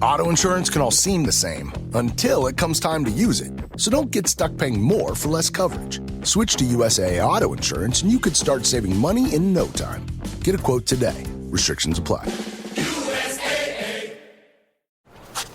Auto insurance can all seem the same until it comes time to use it. So don't get stuck paying more for less coverage. Switch to USAA Auto Insurance and you could start saving money in no time. Get a quote today. Restrictions apply. USAA.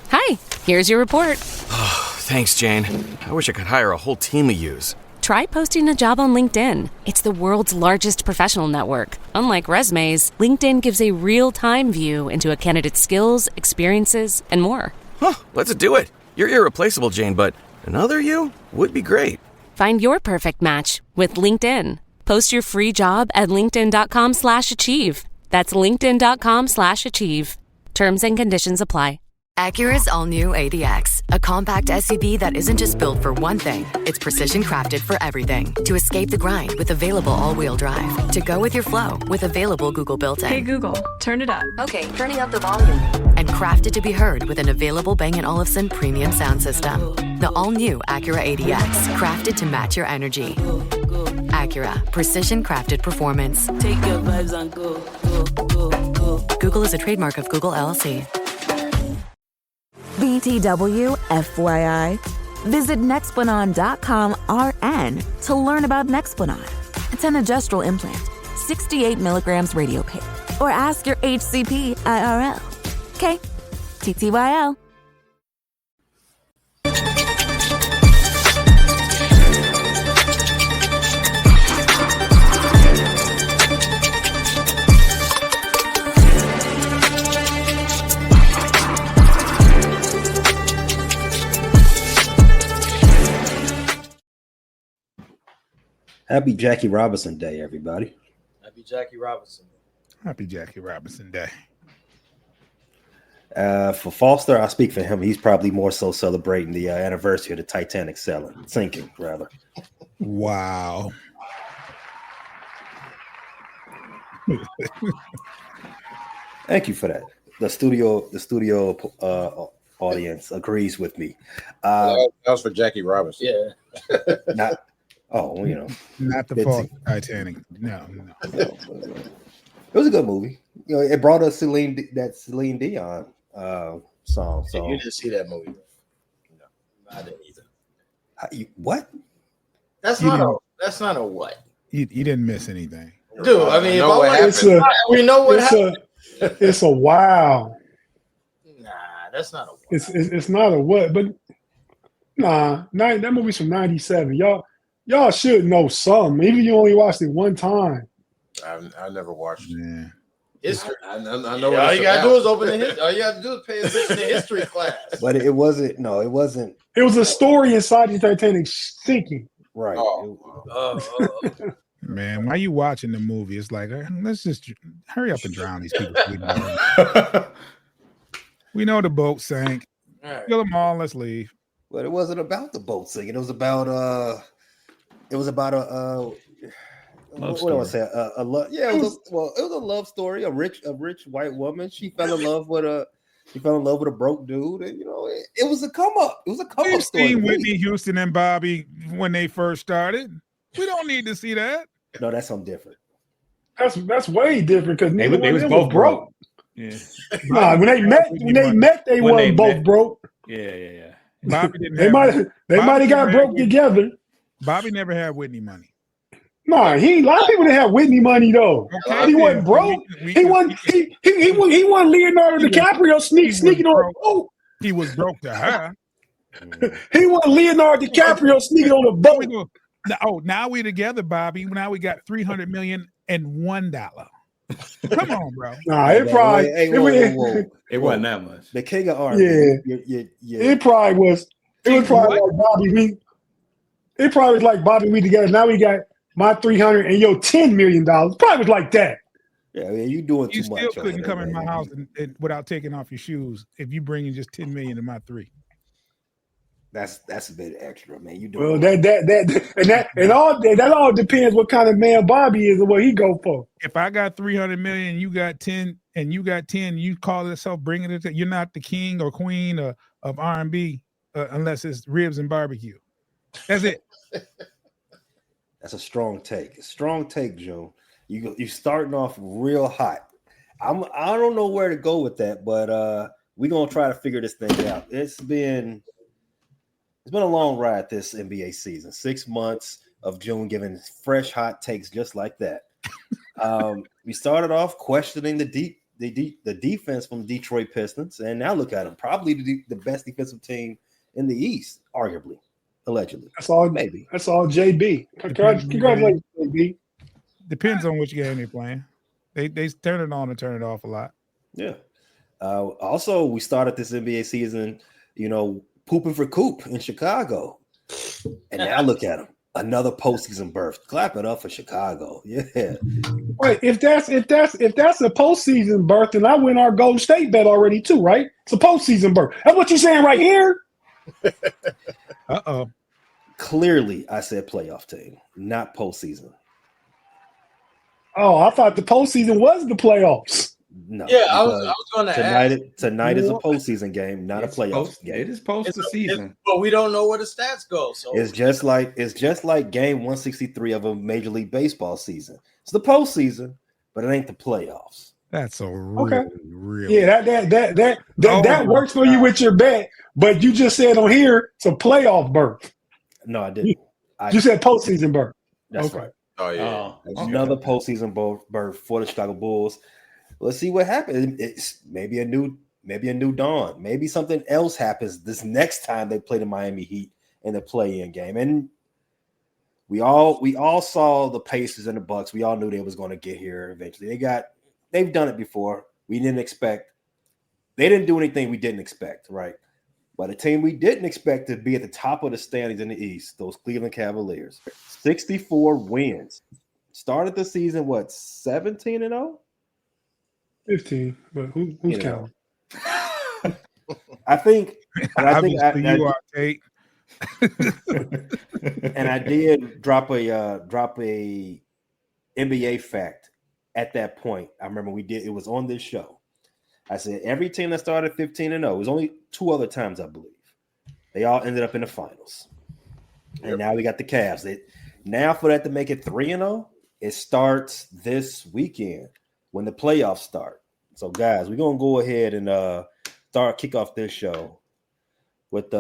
Hi, here's your report. Thanks, Jane. I wish I could hire a whole team of yous. Try posting a job on LinkedIn. It's the world's largest professional network. Unlike resumes, LinkedIn gives a real-time view into a candidate's skills, experiences, and more. Huh, let's do it. You're irreplaceable, Jane, but another you would be great. Find your perfect match with LinkedIn. Post your free job at linkedin.com/achieve. That's linkedin.com/achieve. Terms and conditions apply. Acura's all-new ADX, a compact SUV that isn't just built for one thing, it's precision crafted for everything. To escape the grind with available all-wheel drive. To go with your flow with available Google built-in. Hey Google, turn it up. Okay, turning up the volume. And crafted to be heard with an available Bang & Olufsen premium sound system. The all-new Acura ADX, crafted to match your energy. Acura, precision crafted performance. Take your vibes and go. Google is a trademark of Google LLC. BTW, FYI. Visit Nexplanon.com RN to learn about Nexplanon. It's an adjustable implant, 68 milligrams radio pain. Or ask your HCP IRL. Okay, TTYL. Happy Jackie Robinson Day, everybody. Happy Jackie Robinson. Happy Jackie Robinson Day. For Foster, I speak for him. He's probably more so celebrating the anniversary of the Titanic sinking, rather. Wow. Thank you for that. The studio audience agrees with me. That was for Jackie Robinson. Yeah. Not. Oh, not the fault of Titanic. No. It was a good movie. It brought us Celine Dion song. So you didn't see that movie? No, I didn't either. What? That's not a what? You didn't miss anything, dude. I mean, we know what happened. It's a wow. Nah, that's not a what. It's not a what, but that movie's from '97. Y'all should know some. Even if you only watched it one time. I never watched it. Yeah. History. I know. All you gotta do is open the history. All you have to do is pay attention to history class. But it wasn't. No, it wasn't. It was a story inside the Titanic sinking. Right. Man, why you watching the movie? It's like, let's just hurry up and drown these people. We know the boat sank. Right. Kill them all. Let's leave. But it wasn't about the boat sinking. It was about a. What do I say? A love. Yeah, it was a love story. A rich white woman. She fell in love with a broke dude, and it was a come up. It was a come up story. We've seen Whitney Houston and Bobby when they first started. We don't need to see that. No, that's something different. That's way different because they was both broke. Yeah. When they met, they weren't both broke. Yeah. Bobby didn't. They might have got broke together. Bobby never had Whitney money. No, a lot of people didn't have Whitney money though. Okay, he wasn't broke. He wasn't Leonardo DiCaprio sneaking on a boat. He was broke to her. He wasn't Leonardo DiCaprio sneaking on a boat. Now we together, Bobby. Now we got $300 million and $1. Come on, bro. Nah, it probably it wasn't that much. The king of art. Yeah. It probably was. It was probably like Bobby. It probably was like Bobby. We together. Now we got my $300 and your $10 million. Probably was like that. Yeah, you doing too much. You still couldn't come in my house and without taking off your shoes if you bringing just $10 million to my $3. That's a bit extra, man. You doing that all depends what kind of man Bobby is and what he go for. If I got $300 million and you got 10, and you got 10, you call yourself bringing it. You're not the king or queen of R&B unless it's ribs and barbecue. That's it. That's a strong take. A strong take, Joe. You starting off real hot. I don't know where to go with that, but we're gonna try to figure this thing out. It's been a long ride this NBA season. 6 months of June giving fresh hot takes just like that. We started off questioning the defense from Detroit Pistons, and now look at them, probably the best defensive team in the East, arguably, allegedly. That's all. Maybe that's all. JB, congratulations, JB. Depends on which game they're playing. They turn it on and turn it off a lot. Yeah. Also, we started this NBA season, pooping for Coop in Chicago, and now look at them. Another postseason berth. Clap it up for Chicago. Yeah. Wait, if that's a postseason berth, then I win our Golden State bet already too, right? It's a postseason berth. That's what you're saying right here. Uh-oh. Clearly, I said playoff team, not postseason. Oh, I thought the postseason was the playoffs. No. Yeah, I was going to ask. Tonight is a postseason game, not a playoff game. It is postseason, but we don't know where the stats go. So it's just like game 163 of a Major League Baseball season. It's the postseason, but it ain't the playoffs. That's real. Yeah, that works for you with your bet, but you just said on here it's a playoff berth. No, I didn't. You said postseason berth. That's right. Oh yeah, another postseason berth for the Chicago Bulls. Let's see what happens. It's maybe a new dawn. Maybe something else happens this next time they play the Miami Heat in the play-in game. And we all saw the Pacers and the Bucks. We all knew they was going to get here eventually. They've done it before. They didn't do anything we didn't expect, right? But a team we didn't expect to be at the top of the standings in the East, those Cleveland Cavaliers, 64 wins. Started the season 17-0? 15, but who's counting? I think you are, Tate. And I did drop a NBA fact at that point. I remember it was on this show. I said every team that started 15-0, it was only 2 other times, I believe. They all ended up in the finals. And now we got the Cavs. Now for that to make it 3-0, it starts this weekend when the playoffs start. So, guys, we're going to go ahead and kick off this show with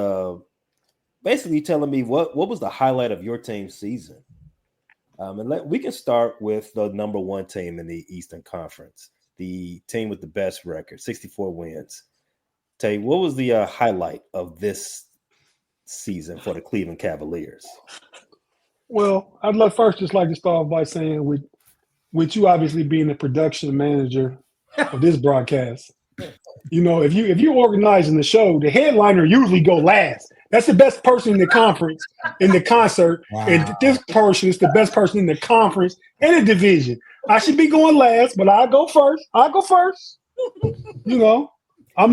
basically telling me what was the highlight of your team's season. And we can start with the number 1 team in the Eastern Conference, the team with the best record, 64 wins. Tay, what was the highlight of this season for the Cleveland Cavaliers? Well, I'd just like to start by saying with you obviously being the production manager of this broadcast, if you're organizing the show, the headliner usually go last. That's the best person in the conference, in the concert. Wow. And this person is the best person in the conference and the division. I should be going last, but I'll go first. I'm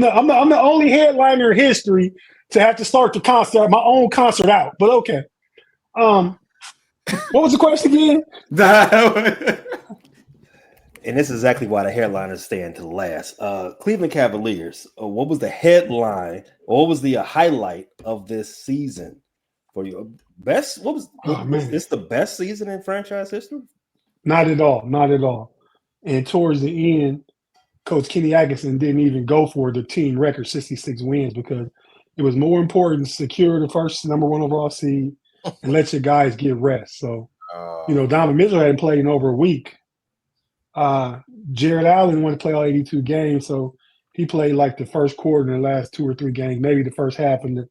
the only headliner in history to have to start my own concert out. But okay. What was the question again? And this is exactly why the headliners stand to the last. Cleveland Cavaliers, what was the headline or what was the highlight of this season for you? This the best season in franchise history? Not at all. And towards the end, Coach Kenny Atkinson didn't even go for the team record 66 wins because it was more important to secure the first number 1 overall seed and let your guys get rest. So, Donovan Mitchell hadn't played in over a week. Jared Allen wanted to play all 82 games, so he played like the first quarter in the last 2 or 3 games, maybe the first half and the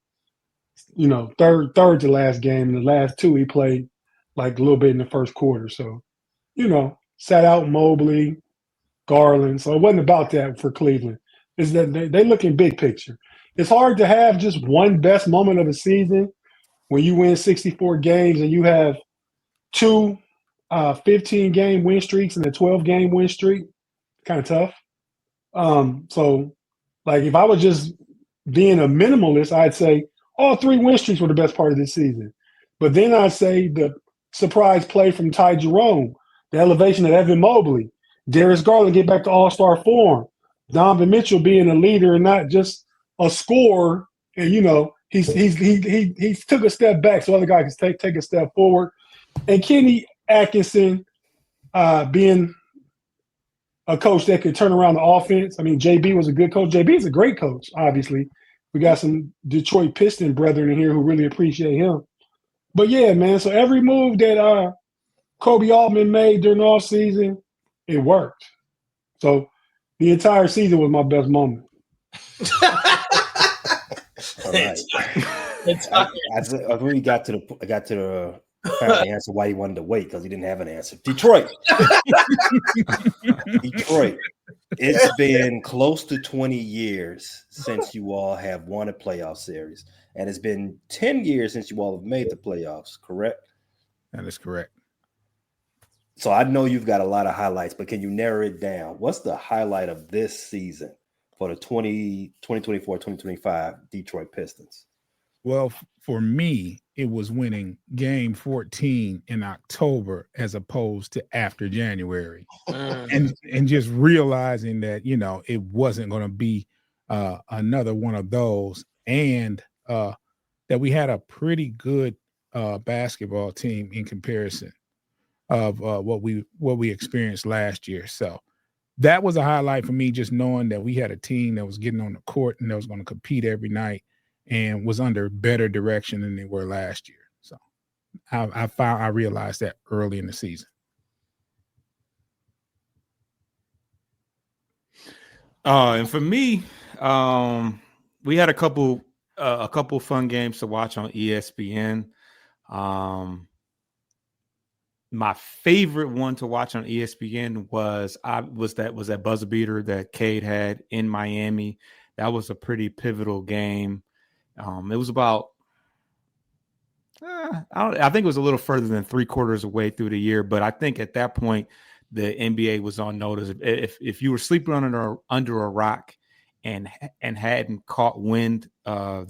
third to last game. And the last 2 he played like a little bit in the first quarter. So, sat out Mobley, Garland. So it wasn't about that for Cleveland. It's that they looking big picture. It's hard to have just one best moment of a season when you win 64 games and you have 2 15-game win streaks and a 12-game win streak. Kind of tough. So, like, if I was just being a minimalist, I'd say all 3 win streaks were the best part of this season. But then I'd say the surprise play from Ty Jerome, the elevation of Evan Mobley, Darius Garland get back to all-star form, Donovan Mitchell being a leader and not just a scorer. And, he took a step back so other guys can take a step forward. And Kenny Atkinson being a coach that could turn around the offense. I mean, JB was a good coach. JB is a great coach, obviously. We got some Detroit Piston brethren in here who really appreciate him. But yeah, man, so every move that Kobe Altman made during the offseason, it worked. So the entire season was my best moment. All right. I really got to the finally answer why he wanted to wait, because he didn't have an answer. Detroit. Detroit. It's been close to 20 years since you all have won a playoff series, and it's been 10 years since you all have made the playoffs, correct? That is correct. So I know you've got a lot of highlights, but can you narrow it down? What's the highlight of this season for the 2024-2025 Detroit Pistons? Well, for me, it was winning game 14 in October as opposed to after January. And just realizing that, you know, it wasn't going to be another one of those, and that we had a pretty good basketball team in comparison of what we experienced last year. So that was a highlight for me, just knowing that we had a team that was getting on the court and that was going to compete every night and was under better direction than they were last year. So I realized that early in the season. And for me, we had a couple fun games to watch on ESPN. My favorite one to watch on ESPN was that buzzer beater that Cade had in Miami. That was a pretty pivotal game. It was about, I think it was a little further than 3/4 away through the year, but I think at that point the NBA was on notice. If you were sleeping under a rock and hadn't caught wind of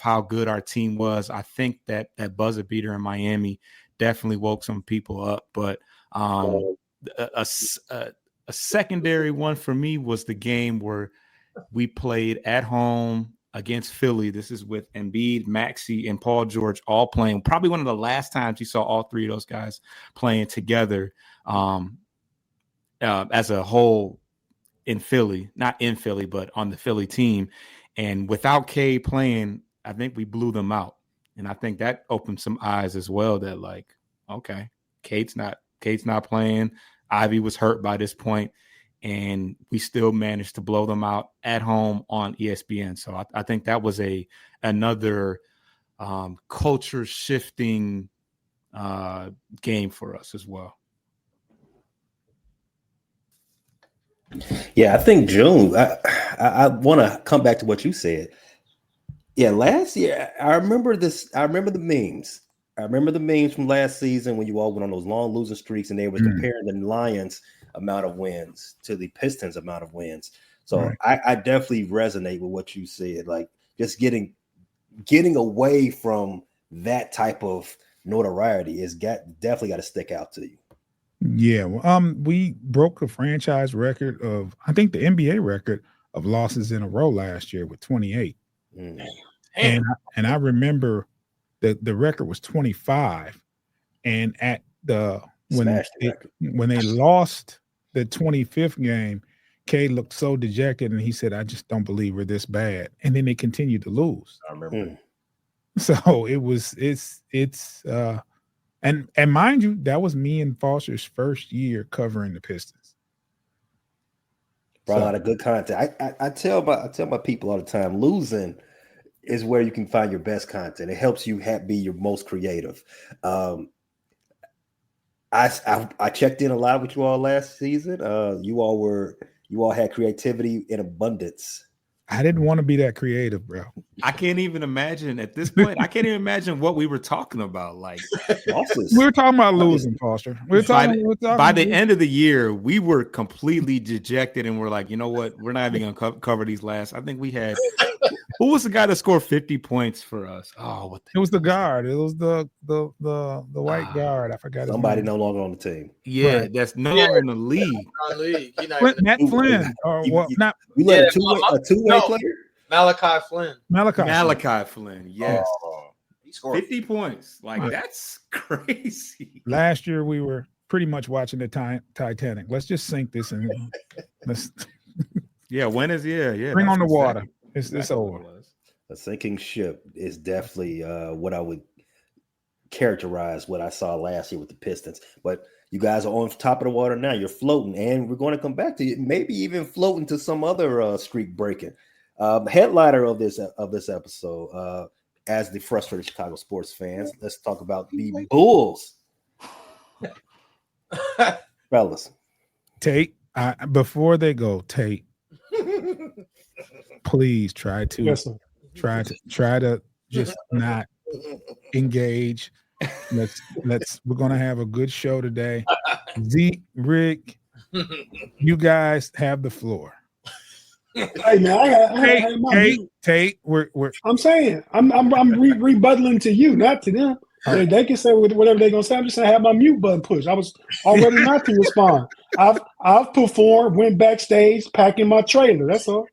how good our team was, I think that buzzer beater in Miami definitely woke some people up. But a secondary one for me was the game where we played at home against Philly. This is with Embiid, Maxey, and Paul George all playing. Probably one of the last times you saw all three of those guys playing together as a whole in Philly. Not in Philly, but on the Philly team. And without Cade playing, I think we blew them out. And I think that opened some eyes as well, that like, okay, Cade's not playing. Ivy was hurt by this point, and we still managed to blow them out at home on ESPN. So I think that was another culture shifting game for us as well. Yeah, I think June. I want to come back to what you said. Yeah, last year I remember this. I remember the memes. I remember the memes from last season when you all went on those long losing streaks, and they were comparing the Lions' amount of wins to the Pistons' amount of wins. So I definitely resonate with what you said. Like just getting away from that type of notoriety definitely got to stick out to you. Yeah, we broke the franchise record of, I think, the NBA record of losses in a row last year with 28. And I remember the record was 25, and at when they lost the 25th game, Cade looked so dejected, and he said, "I just don't believe we're this bad." And then they continued to lose. I remember. So and mind you, that was me and Foster's first year covering the Pistons. Brought a lot of good content. I tell my people all the time, losing is where you can find your best content. It helps you be your most creative. I checked in a lot with you all last season. You all had creativity in abundance. I didn't want to be that creative, bro. I can't even imagine at this point. I can't even imagine what we were talking about. Like losses. We were talking about losing, Foster. By the end of the year, we were completely dejected, and we're like, you know what? We're not even going to cover these last. I think we had. Who was the guy that scored 50 points for us? Oh, it was the guard. It was the white guard. I forgot. Somebody no longer on the team. Yeah, that's no longer in the league. Matt Flynn. You let a two-way player? Malachi Flynn. Malachi Flynn. Yes. He scored 50 points. Like that's crazy. Last year we were pretty much watching the Titanic. Let's just sink this and let's. Yeah, when is bring on the water. It's over. A sinking ship is definitely what I would characterize what I saw last year with the Pistons. But you guys are on top of the water now. You're floating, and we're going to come back to you. Maybe even floating to some other streak breaking. Headliner of this episode, as the frustrated Chicago sports fans, let's talk about the Bulls, fellas. Tate, before they go, Tate, please try to just not engage. We're gonna have a good show today. Zeke, Rick, you guys have the floor. Hey man, Tate, we're I'm saying I'm rebuttaling to you, not to them. They can say whatever they're gonna say. I'm just gonna have my mute button pushed. I was already not to respond. I've performed, went backstage, packing my trailer. That's all.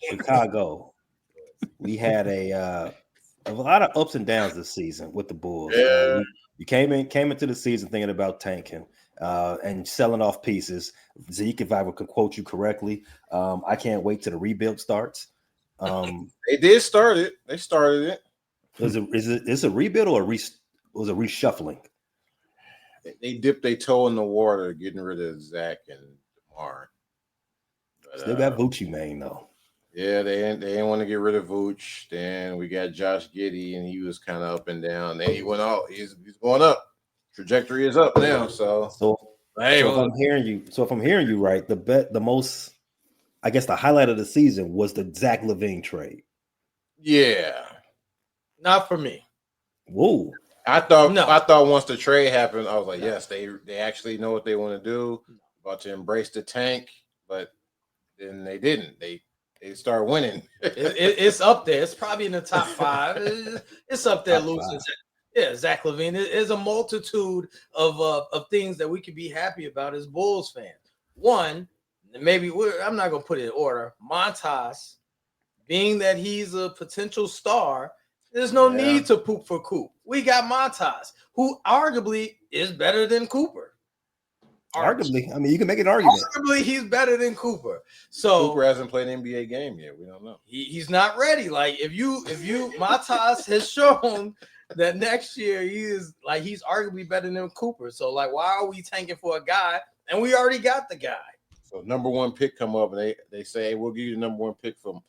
Chicago, we had a lot of ups and downs this season with the Bulls. Yeah. You came into the season thinking about tanking and selling off pieces. Zeke, if I can quote you correctly, I can't wait till the rebuild starts. They did start it. They started it. Is it a rebuild or was a reshuffling? They dipped their toe in the water, getting rid of Zach and DeMar. Still got Vucci, man, though. Yeah, they didn't want to get rid of Vooch. Then we got Josh Giddey, and he was kind of up and down. Then he went out. He's going up. Trajectory is up now. So if I'm hearing you right, the most, I guess, the highlight of the season was the Zach LaVine trade. Yeah, not for me. Whoa. I thought once the trade happened, I was like, yes, they actually know what they want to do, about to embrace the tank, but then they didn't. They start winning. It's up there. It's probably in the top 5. It's up there, losing. Yeah, Zach LaVine. There's a multitude of things that we could be happy about as Bulls fans. One, maybe I'm not gonna put it in order. Montas, being that he's a potential star, there's no need to poop for Coop. We got Montas, who arguably is better than Cooper. Arguably, I mean, you can make an argument. Arguably, he's better than Cooper. So Cooper hasn't played an NBA game yet. We don't know. He's not ready. Like if you Montas has shown that next year he's arguably better than Cooper. So like, why are we tanking for a guy and we already got the guy? So number 1 pick come up and they say, hey, we'll give you the number 1 pick from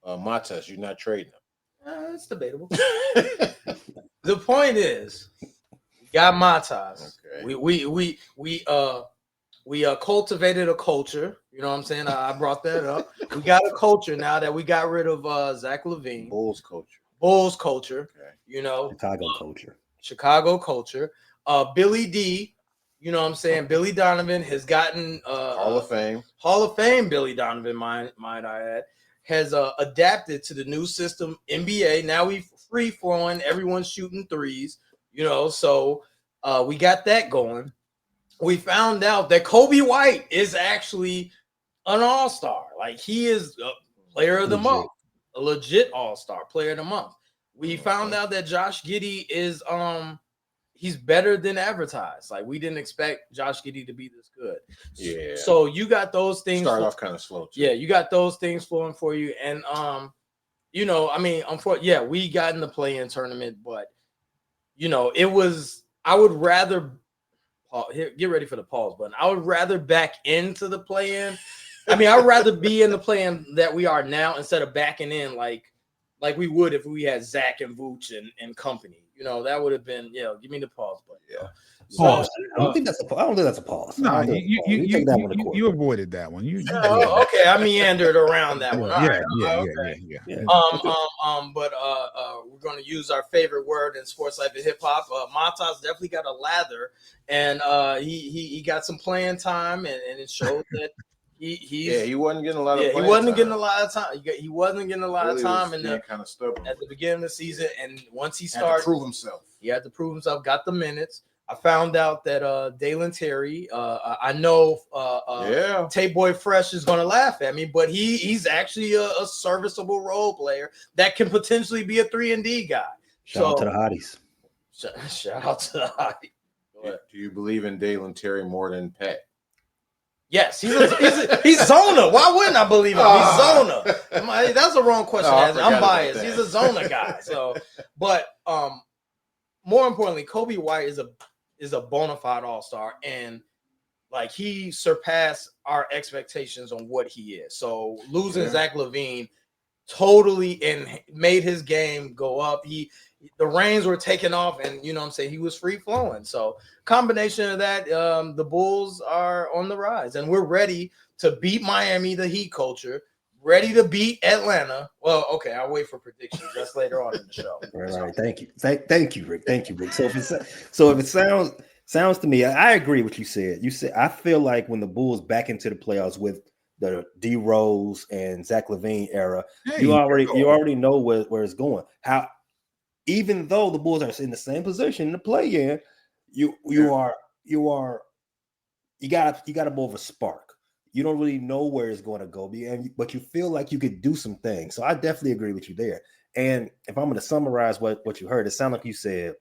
Montas. You're not trading him. It's debatable. The point is, we got Montas. Okay. We cultivated a culture. You know what I'm saying? I brought that up. We got a culture now that we got rid of Zach LaVine. Bulls culture. Okay. You know, Chicago culture. Billy D. You know what I'm saying? Billy Donovan has gotten Hall of Fame. Hall of Fame. Billy Donovan, might I add, has adapted to the new system NBA. Now we free flowing. Everyone's shooting threes. You know, so we got that going. We found out that Kobe White is actually an all-star. Like he is a player of the month, a legit all-star player of the month. We found out that Josh Giddey is he's better than advertised. Like we didn't expect Josh Giddey to be this good. Yeah. So you got those things. Start off kind of slow. Too. Yeah, you got those things flowing for you, and you know, I mean, unfortunately, we got in the play-in tournament, but you know, it was. I would rather. Here, get ready for the pause button. I would rather back into the play-in. I mean, I'd rather be in the play-in that we are now instead of backing in like we would if we had Zach and Vooch and company. You know, that would have been, give me the pause button. Yeah. Pause. I don't think that's a pause. No, you avoided that one. Okay. I meandered around that one. Yeah. But we're going to use our favorite word in sports life and hip hop. Montas definitely got a lather, and he got some playing time, and it showed that he wasn't getting a lot of. He wasn't getting a lot of time. He wasn't getting a lot of time kind of stubborn at the beginning of the season, and once he started to prove himself, he had to prove himself. Got the minutes. I found out that Dalen Terry, I know Tay Boy Fresh is going to laugh at me, but he's actually a serviceable role player that can potentially be a 3-and-D guy. Shout out to the hotties. Shout out to the Hottie. Do you believe in Dalen Terry more than Pat? Yes, he's Zona. Why wouldn't I believe him? He's Zona. That's a wrong question. I'm biased. He's a Zona guy. So, but more importantly, Kobe White is a bona fide all-star, and like he surpassed our expectations on what he is. So losing Zach LaVine totally and made his game go up. The reins were taken off, and you know what I'm saying, he was free flowing. So combination of that, the Bulls are on the rise, and we're ready to beat Miami, the Heat culture, ready to beat Atlanta. Well, okay, I'll wait for predictions. That's later on in the show. Right. Thank you. Thank you, Rick. Thank you, Rick. So if it sounds to me, I agree with what you said. You said I feel like when the Bulls back into the playoffs with the D Rose and Zach LaVine era, you already know where it's going. How even though the Bulls are in the same position to play in, you got more of a spark. You don't really know where it's going to go, but you feel like you could do some things. So I definitely agree with you there. And if I'm going to summarize what you heard, it sounded like you said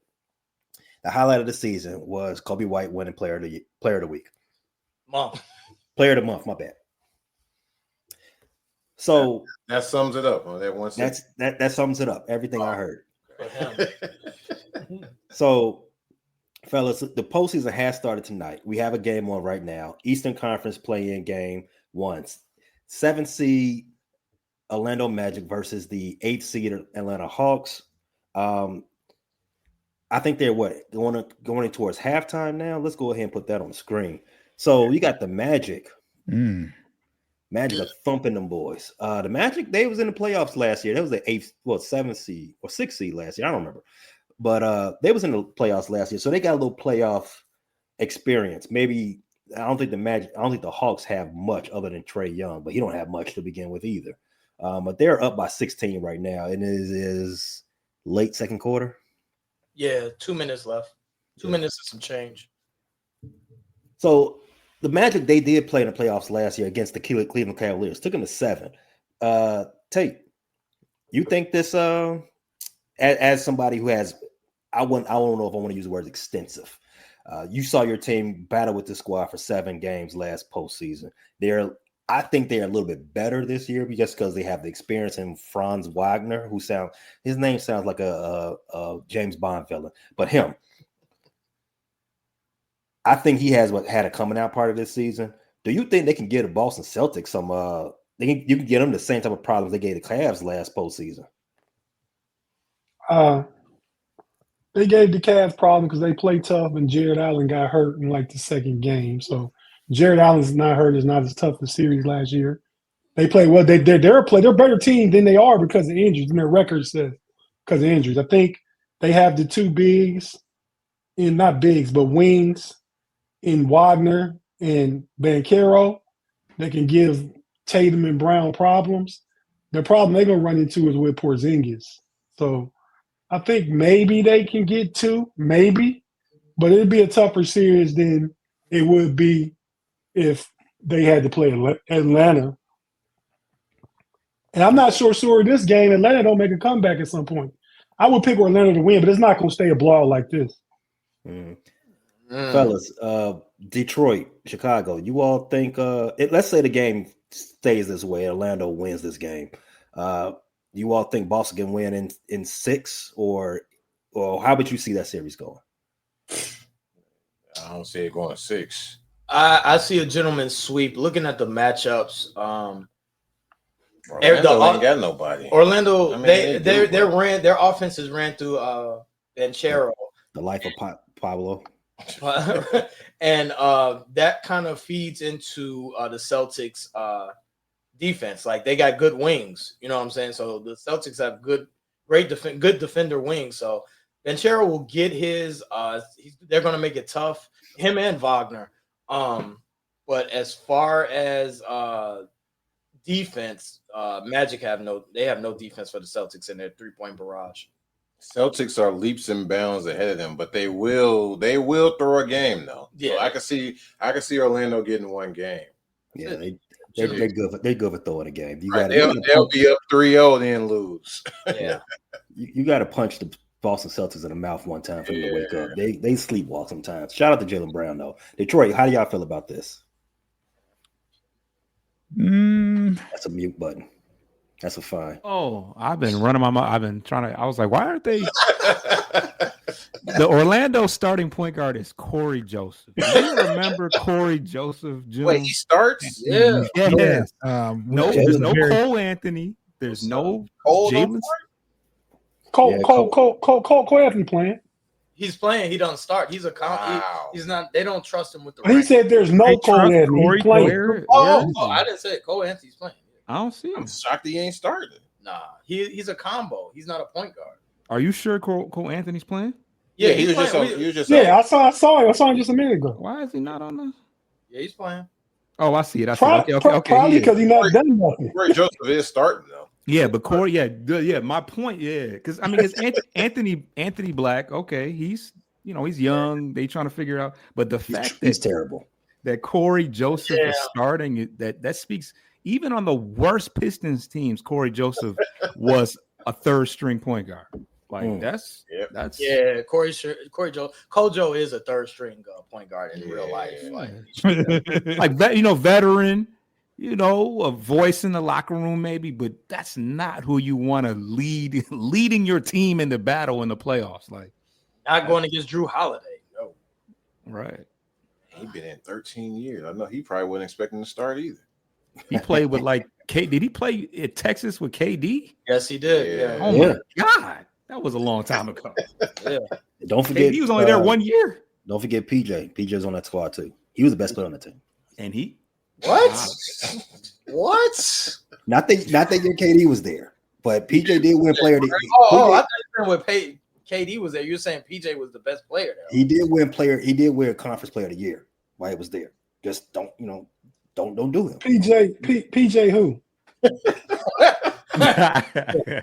the highlight of the season was Kobe White winning player of the week. Player of the month, my bad. So that sums it up. That one that sums it up. Everything I heard. So, fellas, the postseason has started tonight. We have a game on right now. Eastern Conference play-in game 1. 7th seed Orlando Magic versus the 8th seed Atlanta Hawks. I think they're going towards halftime now. Let's go ahead and put that on the screen. So you got the Magic. Magic are thumping them boys. The Magic, they was in the playoffs last year. That was the 7th seed or 6th seed last year. I don't remember. But they was in the playoffs last year. So they got a little playoff experience. Maybe I don't think the Hawks have much other than Trae Young, but he don't have much to begin with either. But they're up by 16 right now, and it is late second quarter. Yeah, 2 minutes left. 2 minutes and some change. So the Magic, they did play in the playoffs last year against the Cleveland Cavaliers. Took them to 7. Tate, you think this as somebody who has, I don't know if I want to use the word extensive. You saw your team battle with the squad for 7 games last postseason. I think they're a little bit better this year just because they have the experience in Franz Wagner, his name sounds like a James Bond villain, but him. I think he has had a coming out part of this season. Do you think they can give the Boston Celtics some? You can get them the same type of problems they gave the Cavs last postseason. They gave the Cavs problem because they played tough, and Jared Allen got hurt in like the second game. So Jared Allen's not hurt. It's not as tough a series last year. They play well. They're a better team than they are because of injuries, and their record says because of injuries. I think they have the 2 bigs, not bigs, but wings in Wagner and Banchero. They can give Tatum and Brown problems. The problem they're going to run into is with Porzingis. So I think maybe they can get 2, maybe, but it'd be a tougher series than it would be if they had to play Atlanta. And I'm not sure this game, Atlanta don't make a comeback at some point. I would pick Orlando to win, but it's not going to stay a blowout like this. Fellas, Detroit, Chicago, you all think let's say the game stays this way, Orlando wins this game. You all think Boston can win in 6, or how would you see that series going? I don't see it going 6. I see a gentleman's sweep. Looking at the matchups, Orlando ain't got nobody. Orlando, their offenses ran through Banchero. The life of Pablo. And that kind of feeds into the Celtics defense. Like they got good wings, you know what I'm saying? So the Celtics have good defender wings. So Banchero will get his they're going to make it tough, him and Wagner. But as far as defense, Magic have no defense for the Celtics in their 3-point barrage. Celtics are leaps and bounds ahead of them, but they will throw a game though. Yeah, so I can see Orlando getting 1 game. Yeah, they're good for throwing a game. They'll be up 3-0 then lose. Yeah, you got to punch the Boston Celtics in the mouth one time for them to wake up. They sleepwalk sometimes. Shout out to Jaylen Brown though. Detroit, how do y'all feel about this? That's a mute button. That's a fine. Oh, I've been running my mouth. I've been trying to. I was like, why aren't they? The Orlando starting point guard is Corey Joseph. Do you remember Corey Joseph? June? Wait, he starts? Yeah. There's no Cole Anthony. There's no Jalen. Cole Anthony playing. He's playing. He doesn't start. He's a he's not. They don't trust him with the. He said there's no Cole Anthony. He's playing. I didn't say it. Cole Anthony's playing. I don't see him. I'm shocked he ain't starting. Nah, he's a combo. He's not a point guard. Are you sure Cole Anthony's playing? Yeah, he was just. Yeah, I saw him. I saw him just a minute ago. Why is he not on the? Yeah, he's playing. Oh, I see it. Okay. Probably because he's not done nothing. Corey Joseph is starting though. Yeah, but Corey, my point, because I mean, it's Anthony Black. Okay, he's young. They trying to figure out, but the fact that he's terrible, that Corey Joseph is starting, that speaks. Even on the worst Pistons teams, Corey Joseph was a third string point guard. Like that's Corey Joe. Cole Joe is a third string point guard in real life. Like that, veteran. A voice in the locker room, maybe, but that's not who you want to leading your team in the battle in the playoffs. Like, not going against Drew Holiday. No, right? He's been in 13 years. I know he probably wasn't expecting to start either. He played with did he play at Texas with KD? Yes, he did. Yeah. Oh my God, that was a long time ago. Yeah. Don't forget he was only there 1 year. Don't forget PJ. PJ's on that squad too. He was the best player on the team. And he. What? What? Not that your KD was there, but PJ did win player. I thought you were saying KD was there. You're saying PJ was the best player there. He did win conference player of the year while he was there. Just don't do it. PJ who?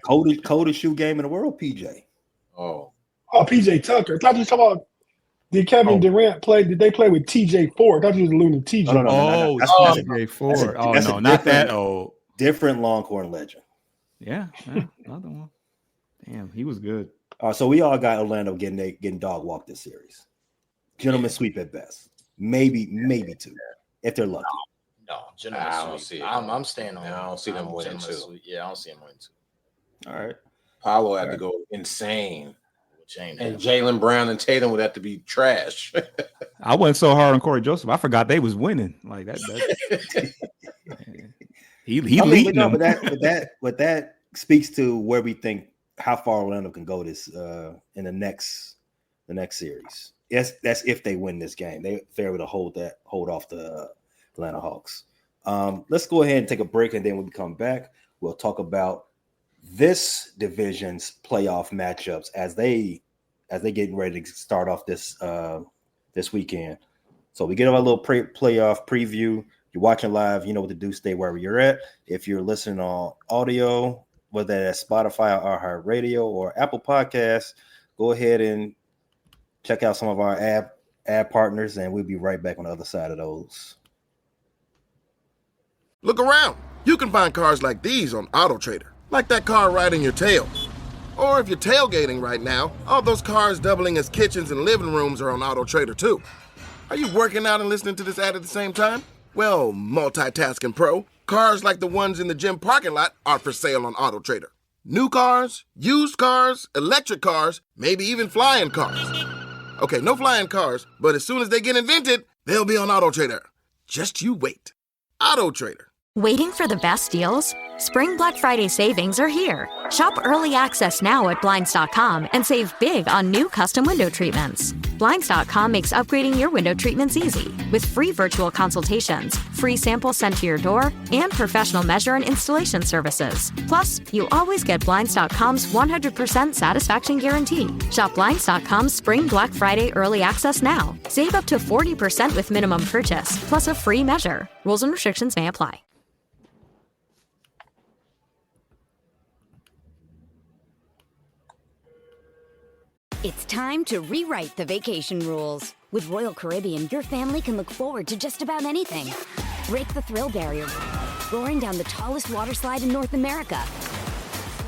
Coldest shoe game in the world, PJ. Oh, PJ Tucker. I thought you were talking about. Did Kevin Durant play? Did they play with TJ Ford? I thought you was alluding to TJ. No. That's TJ Ford. Not that old. Different Longhorn legend. Yeah, another one. Damn, he was good. So we all got Orlando getting dog walked this series. Gentlemen sweep at best. Maybe two, if they're lucky. No, gentlemen sweep. I'm staying on. I don't see them winning two. Yeah, I don't see them winning two. All right. Paolo had to go insane. And Jaylen Brown and Tatum would have to be trash. I went so hard on Corey Joseph. I forgot they was winning. Like that. he leading them. But that speaks to where we think how far Orlando can go this in the next series. Yes, that's if they win this game. They're able to hold off the Atlanta Hawks. Let's go ahead and take a break, and then when we come back, we'll talk about this division's playoff matchups as they getting ready to start off this weekend. So we get our little playoff preview. You're watching live, you know what to do. Stay wherever you're at. If you're listening on audio, whether that's Spotify or iHeartRadio or Apple Podcasts, go ahead and check out some of our ad partners, and we'll be right back on the other side of those. Look around. You can find cars like these on AutoTrader, like that car riding your tail. Or if you're tailgating right now, all those cars doubling as kitchens and living rooms are on AutoTrader too. Are you working out and listening to this ad at the same time? Well, multitasking pro, cars like the ones in the gym parking lot are for sale on AutoTrader. New cars, used cars, electric cars, maybe even flying cars. Okay, no flying cars, but as soon as they get invented, they'll be on AutoTrader. Just you wait. AutoTrader. Waiting for the best deals? Spring Black Friday savings are here. Shop early access now at Blinds.com and save big on new custom window treatments. Blinds.com makes upgrading your window treatments easy with free virtual consultations, free samples sent to your door, and professional measure and installation services. Plus, you always get Blinds.com's 100% satisfaction guarantee. Shop Blinds.com's Spring Black Friday early access now. Save up to 40% with minimum purchase, plus a free measure. Rules and restrictions may apply. It's time to rewrite the vacation rules. With Royal Caribbean, your family can look forward to just about anything. Break the thrill barrier, roaring down the tallest water slide in North America.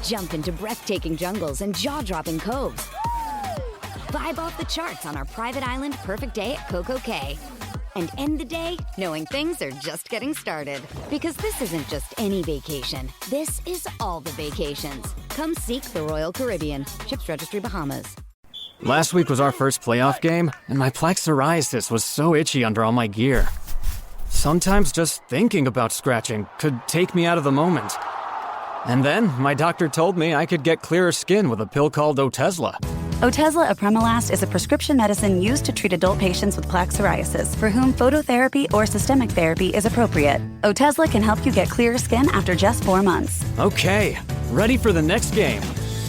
Jump into breathtaking jungles and jaw-dropping coves. Vibe off the charts on our private island perfect day at Coco Cay. And end the day knowing things are just getting started. Because this isn't just any vacation. This is all the vacations. Come seek the Royal Caribbean. Ships Registry, Bahamas. Last week was our first playoff game, and my plaque psoriasis was so itchy under all my gear. Sometimes just thinking about scratching could take me out of the moment. And then my doctor told me I could get clearer skin with a pill called Otezla. Otezla apremilast is a prescription medicine used to treat adult patients with plaque psoriasis for whom phototherapy or systemic therapy is appropriate. Otezla can help you get clearer skin after just 4 months. Okay, ready for the next game.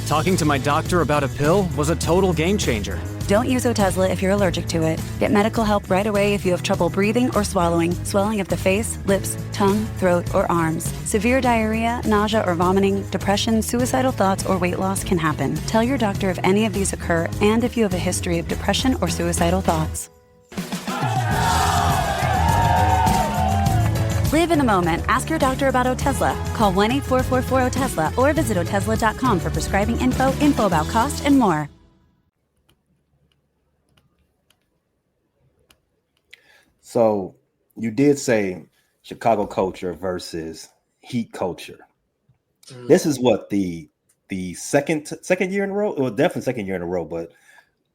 Talking to my doctor about a pill was a total game changer. Don't use Otezla if you're allergic to it. Get medical help right away if you have trouble breathing or swallowing, swelling of the face, lips, tongue, throat, or arms. Severe diarrhea, nausea or vomiting, depression, suicidal thoughts, or weight loss can happen. Tell your doctor if any of these occur and if you have a history of depression or suicidal thoughts. Live in the moment. Ask your doctor about Otezla. Call 1-844-4-OTEZLA or visit Otezla.com for prescribing info about cost, and more. So you did say Chicago culture versus Heat culture. This is what the second year in a row, well, definitely second year in a row, but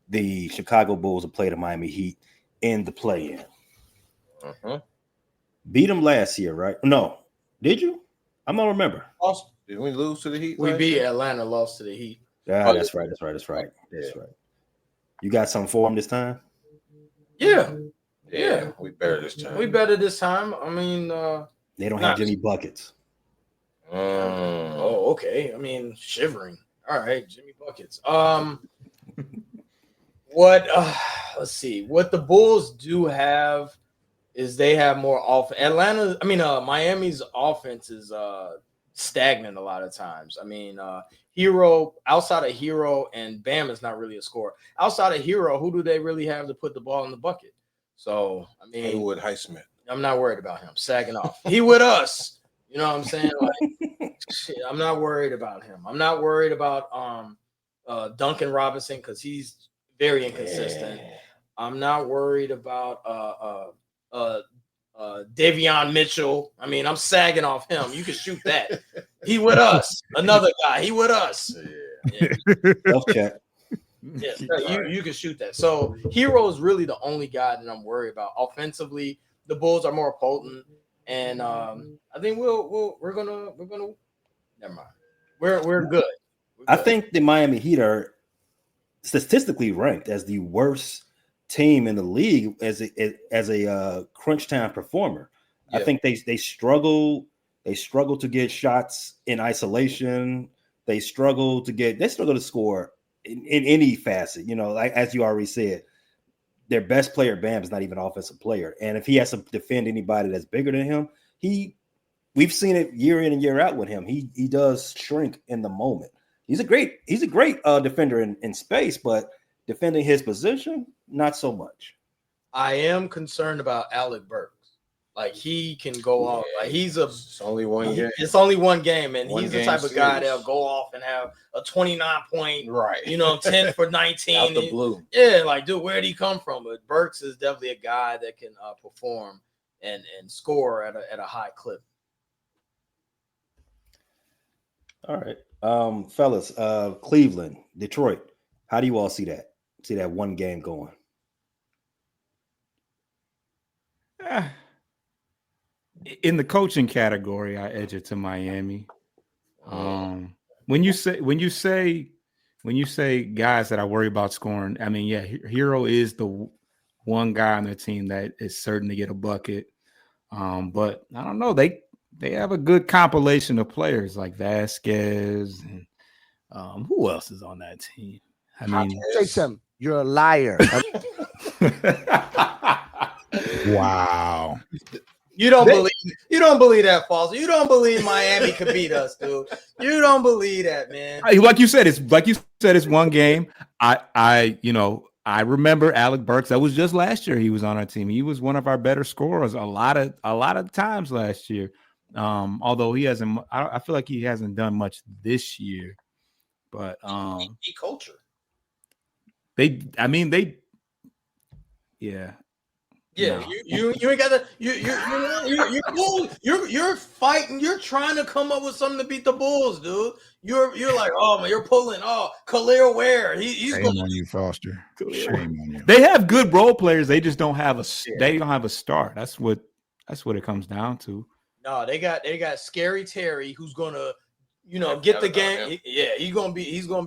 the Chicago Bulls have played the Miami Heat in the play-in. Beat them last year, right? No, did you? I don't remember. Did we lose to the Heat? We beat Atlanta, lost to the Heat. Yeah, that's right. You got something for them this time? Yeah, we better this time. We better this time. I mean, they don't have Jimmy buckets. Oh, okay. I mean, shivering. All right, Jimmy buckets. Let's see. What the Bulls do have is they have more Miami's offense is stagnant a lot of times. I mean, Hero, outside of Hero and Bam is not really a scorer. Outside of Hero, who do they really have to put the ball in the bucket? So, I mean, Haywood Highsmith. I'm not worried about him sagging off. He with us. You know what I'm saying? Like, shit, I'm not worried about him. I'm not worried about Duncan Robinson because he's very inconsistent. Yeah. I'm not worried about Davion Mitchell. I mean, I'm sagging off him. You can shoot that. He with us. Another guy. He with us. Yeah. Okay. Yes, you can shoot that. So Hero is really the only guy that I'm worried about. Offensively, the Bulls are more potent, and I think we're gonna never mind. We're good. I think the Miami Heat are statistically ranked as the worst team in the league as a crunch time performer. Yeah. I think they struggle to get shots in isolation. They struggle to score in any facet. You know, like as you already said, their best player Bam is not even an offensive player, and if he has to defend anybody that's bigger than him, we've seen it year in and year out with him. He does shrink in the moment. He's a great defender in space, but defending his position, not so much. I am concerned about Alec Burks. Like, he can go off. Like, it's only one game. It's only one game, and he's the type of guy that'll go off and have a 29-point, 10 for 19. Out the blue. Yeah, like, dude, where'd he come from? But Burks is definitely a guy that can perform and score at a high clip. All right. Fellas, Cleveland, Detroit, how do you all see that one game going? In the coaching category, I edge it to Miami. When you say guys that I worry about scoring, I mean, yeah, Hero is the one guy on the team that is certain to get a bucket. But I don't know, they have a good compilation of players like Vasquez and who else is on that team? I mean, Jason, you're a liar. Wow. You don't believe that, Falls. You don't believe Miami could beat us, dude. You don't believe that, man. Like you said, it's one game. I remember Alec Burks. That was just last year. He was on our team. He was one of our better scorers a lot of times last year. Although I feel like he hasn't done much this year. But he culture. Yeah. Yeah, No. you ain't got to. You're cool. You're fighting. You're trying to come up with something to beat the Bulls, dude. You're like, oh man, you're pulling. Oh, Khalil Ware. He's Shame going. on you, Foster. Shame on you. They have good role players. They just don't have they don't have a star. That's what it comes down to. No, they got Scary Terry, who's gonna, get the game. He's gonna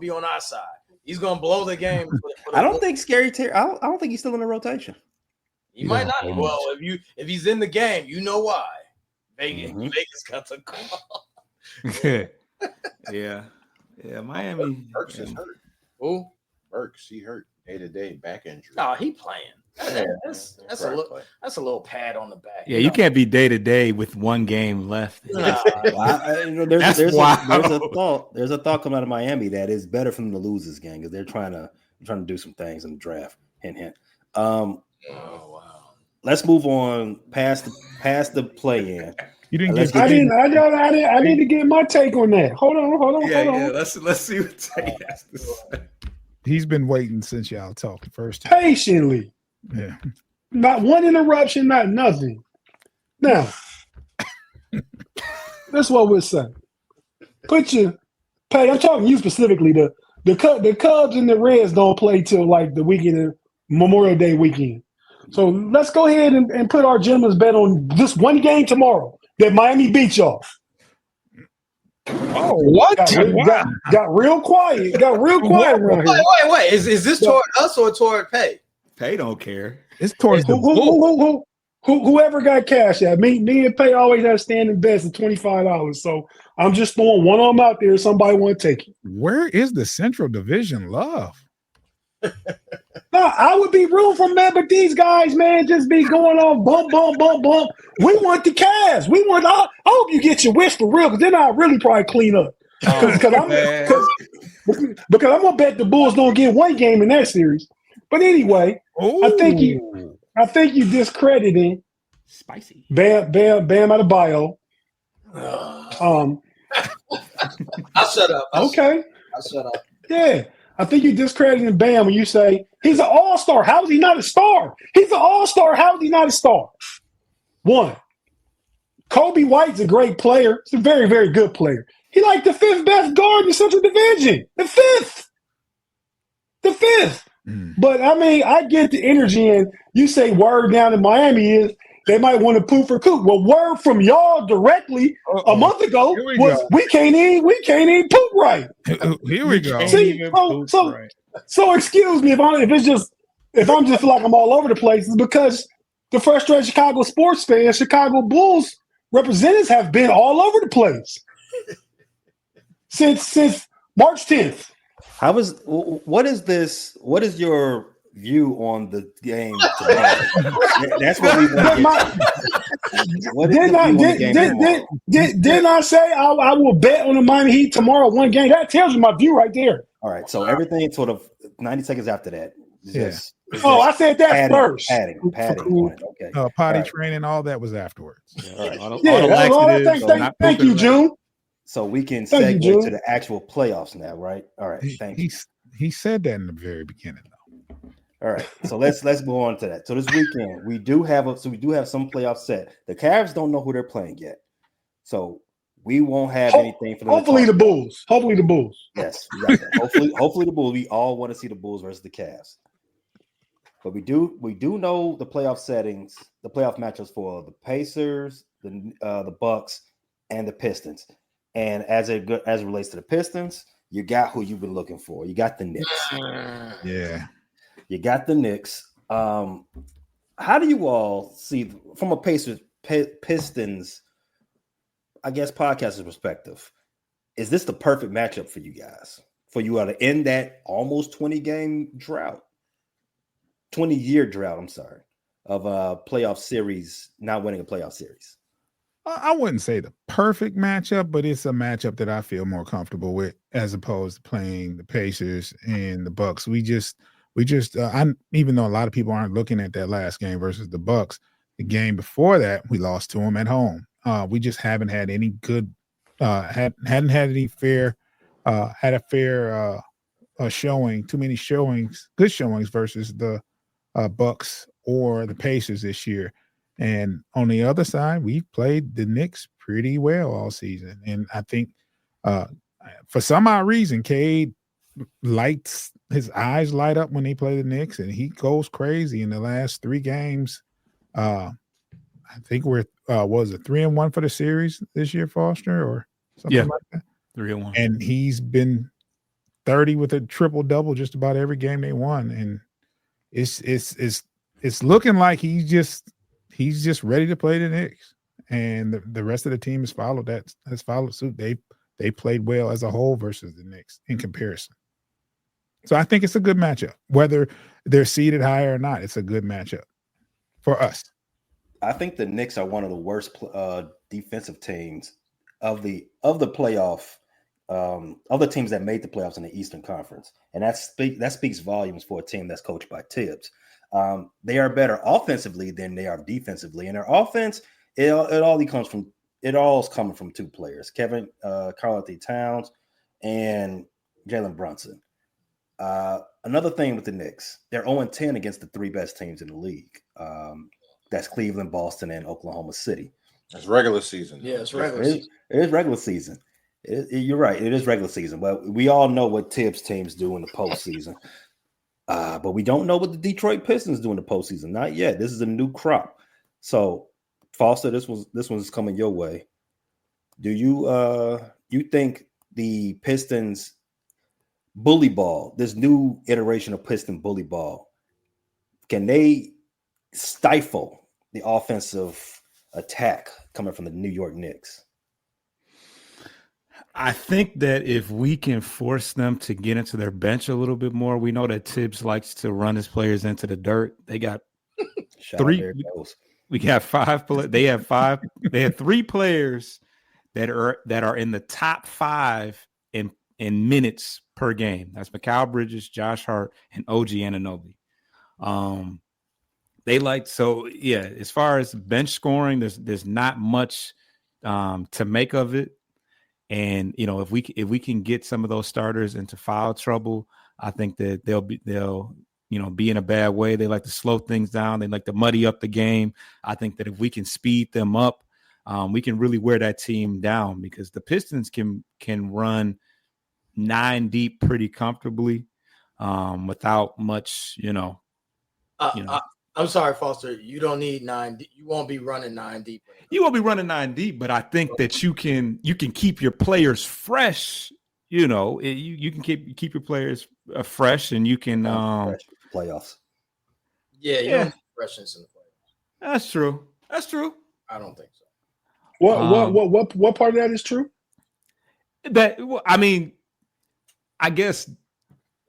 be on our side. He's gonna blow the game. I don't think Scary Terry. I don't think he's still in the rotation. He might not. Well, if he's in the game, you know why. Vegas got the call. Yeah. Miami. Burks is hurt. Who? Burks, he hurt day-to-day back injury. No, he playing. That's a little pad on the back. Yeah, you can't be day-to-day with one game left. There's a thought coming out of Miami that is better for them to lose this game because they're trying to do some things in the draft. Hint, hint. Oh wow. Let's move on past the play-in. You didn't get. I need to get my take on that. Hold on. Yeah. Let's see what Tay has to say. He's been waiting since y'all talked first. Patiently. Yeah. Not one interruption, not nothing. Now, that's what we're saying. I'm talking to you specifically. The Cubs and the Reds don't play till like the weekend, Memorial Day weekend. So let's go ahead and put our gentleman's bet on this one game tomorrow that Miami beat y'all. Oh, what? Got real quiet. Got real quiet around here. Wait. Is this toward us or toward Pay? Pay don't care. It's towards whoever got cash at me and Pay always have standing bets of $25. So I'm just throwing one of them out there. Somebody want to take it. Where is the Central Division love? No, I would be rooting for man, but these guys, man, just be going on bump. We want the Cavs. I hope you get your wish for real, because then I'll really probably clean up. Because I'm gonna bet the Bulls don't get one game in that series. But anyway, I think you discrediting spicy Bam Adebayo. I'll shut up. Okay. I'll shut up. Yeah. I think you're discrediting Bam when you say he's an all-star. How is he not a star? He's an all-star. How is he not a star? One, Kobe White's a great player. He's a very, very good player. He like the fifth best guard in the Central Division. The fifth. But, I mean, I get the energy, and you say word down in Miami is they might want to poop for Coop. Well, word from y'all directly a month ago was we can't even poop right. Here we go. See, so excuse me if I'm just like I'm all over the place. It's because the frustrated Chicago sports fans, Chicago Bulls representatives have been all over the place since March 10th. What is your view on the game tomorrow? That's what we want. Didn't I say I will bet on the Miami Heat tomorrow one game? That tells you my view right there. All right, so everything sort of 90 seconds after that. I said that first. Padding. Okay. Potty training, all that was afterwards. All right. Thank you, June. So we can segue to the actual playoffs now, right? All right. Thank you. He said that in the very beginning, though. All right, so let's go on to that. So this weekend we do have some playoffs set. The Cavs don't know who they're playing yet, so we won't have anything for them. Hopefully the Bulls. Yes, hopefully the Bulls. We all want to see the Bulls versus the Cavs, but we do know the playoff settings, the playoff matchups for the Pacers, the Bucks, and the Pistons. And as it relates to the Pistons, you got who you've been looking for. You got the Knicks. Yeah. You got the Knicks. How do you all see from a Pistons, I guess, podcaster's perspective? Is this the perfect matchup for you guys? For you all to end that almost 20-game drought, 20-year drought, I'm sorry, of a playoff series, not winning a playoff series? I wouldn't say the perfect matchup, but it's a matchup that I feel more comfortable with as opposed to playing the Pacers and the Bucks. We just even though a lot of people aren't looking at that last game versus the Bucks, the game before that we lost to them at home. We just haven't had any good, hadn't had any fair, had a fair too many good showings versus the Bucks or the Pacers this year. And on the other side, we played the Knicks pretty well all season. And I think for some odd reason, Cade his eyes light up when they play the Knicks, and he goes crazy in the last 3 games. I think we're was it 3-1 for the series this year, Foster, or something like that? 3-1. And he's been 30 with a triple double just about every game they won. And it's looking like he's just ready to play the Knicks. And the rest of the team has followed suit. They played well as a whole versus the Knicks in comparison. So I think it's a good matchup. Whether they're seeded higher or not, it's a good matchup for us. I think the Knicks are one of the worst defensive teams of the playoff of the teams that made the playoffs in the Eastern Conference, and that speaks volumes for a team that's coached by Tibbs. They are better offensively than they are defensively, and their offense it all is coming from 2 players: Kevin Karl-Anthony Towns and Jalen Brunson. Another thing with the Knicks, they're 0-10 against the 3 best teams in the league. That's Cleveland, Boston, and Oklahoma City. That's regular season. Yeah, it's regular season. It is regular season. You're right. It is regular season. But we all know what Tibbs teams do in the postseason. But we don't know what the Detroit Pistons do in the postseason. Not yet. This is a new crop. So, Foster, this one's coming your way. Do you think the Pistons bully ball, this new iteration of Piston bully ball, can they stifle the offensive attack coming from the New York Knicks? I think that if we can force them to get into their bench a little bit more, we know that Tibbs likes to run his players into the dirt. They got 3. We got 5. They have 5. They have 3 players that are in the top 5 in minutes per game. That's Mikal Bridges, Josh Hart, and OG Anunoby. As far as bench scoring, there's not much to make of it. And if we can get some of those starters into foul trouble, I think that they'll be in a bad way. They like to slow things down. They like to muddy up the game. I think that if we can speed them up, we can really wear that team down, because the Pistons can run 9 deep pretty comfortably without much, I'm sorry, Foster. You don't need 9 deep. You won't be running 9 deep. You won't be running 9 deep, but I think that you can keep your players fresh. You can keep your players fresh, and you can playoffs. Yeah, you don't need freshness in the playoffs. That's true. I don't think so. What part of that is true? I guess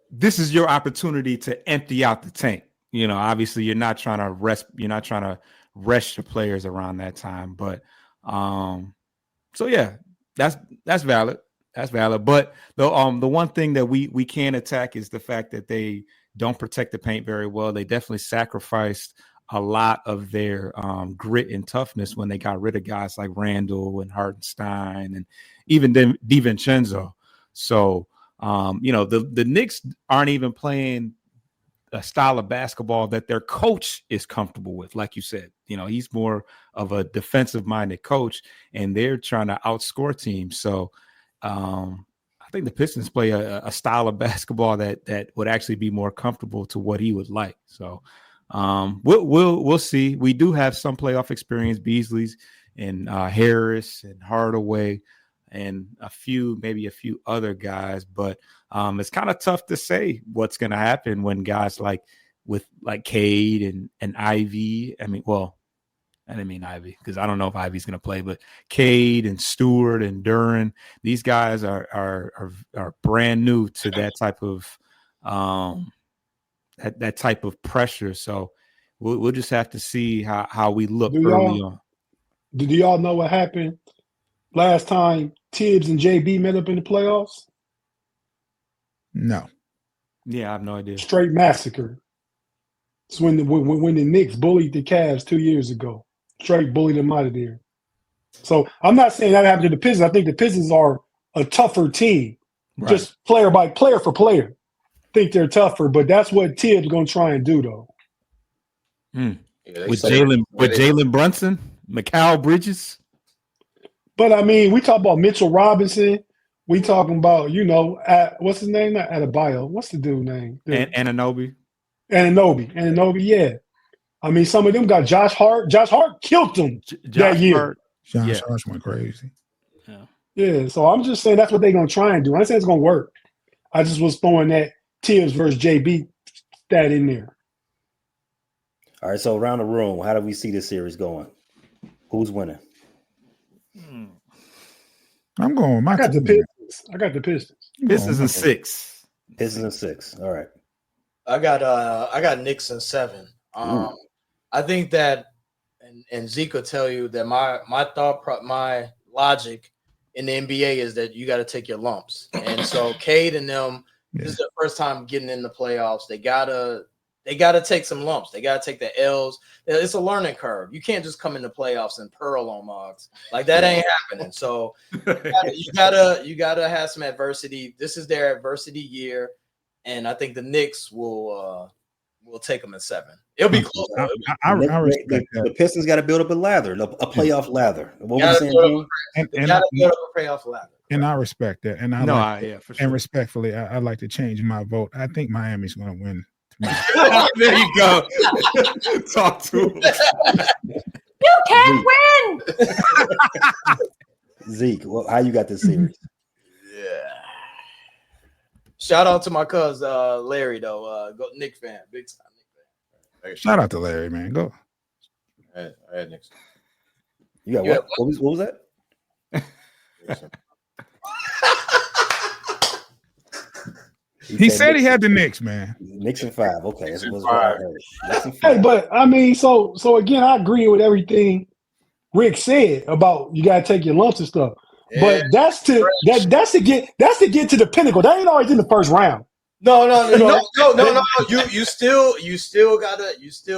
this is your opportunity to empty out the tank. Obviously you're not trying to rest your players around that time. But that's valid. That's valid. But the one thing that we can attack is the fact that they don't protect the paint very well. They definitely sacrificed a lot of their grit and toughness when they got rid of guys like Randall and Hartenstein and even DiVincenzo. So the Knicks aren't even playing a style of basketball that their coach is comfortable with. Like you said, he's more of a defensive minded coach, and they're trying to outscore teams. So I think the Pistons play a style of basketball that would actually be more comfortable to what he would like. So we'll see. We do have some playoff experience, Beasley's and Harris and Hardaway and maybe a few other guys, but it's kind of tough to say what's going to happen when guys like Cade and Ivy. I didn't mean Ivy because I don't know if Ivy's going to play, but Cade and Stewart and Duran, these guys are brand new to that type of that type of pressure. So we'll just have to see how we look early on. Do y'all know what happened last time Tibbs and JB met up in the playoffs? No. Yeah, I have no idea. Straight massacre. It's when the Knicks bullied the Cavs 2 years ago. Straight bullied them out of there. So I'm not saying that happened to the Pistons. I think the Pistons are a tougher team, just player for player. think they're tougher, but that's what Tibbs going to try and do, though. Yeah, With Jalen Brunson, Mikal Bridges. But I mean, we talk about Mitchell Robinson. We talking about, what's his name? Not Adebayo. What's the dude name? Anunoby. Anunoby, yeah. I mean, some of them got Josh Hart. Josh Hart killed them that year. Josh Hart went crazy. Yeah, so I'm just saying that's what they're going to try and do. I say it's going to work. I just was throwing that Tibbs versus JB stat in there. All right, so around the room, how do we see this series going? Who's winning? I'm going. I got the Pistons. Pistons in 6. Pistons in 6. All right. I got Knicks in 7. I think that, and Zeke will tell you that my logic in the NBA is that you got to take your lumps, and so Cade and them, this is their first time getting in the playoffs. They gotta take some lumps. They gotta take the L's. It's a learning curve. You can't just come in the playoffs and pearl on mugs. Like that ain't happening. So you gotta have some adversity. This is their adversity year, and I think the Knicks will take them in 7. It'll be close. I respect that. The Pistons got to build up a lather, a playoff lather. What Gotta we build saying? up a playoff ladder. And I respect that. And for sure. And respectfully, I'd like to change my vote. I think Miami's going to win. There you go. Talk to him. You can't win. Zeke, how you got this series? Shout out to my cousin Larry though. Go Knicks fan, big time Knicks fan. Shout out to Larry, man. Go. I had Knicks. You got what? What was that? He said he had the Knicks, man. Knicks in 5. Okay, that's what I heard. Knicks in 5. Hey, but I mean, so again, I agree with everything Rick said about you gotta take your lumps and stuff. Yeah. But that's to get to the pinnacle. That ain't always in the first round. No. You still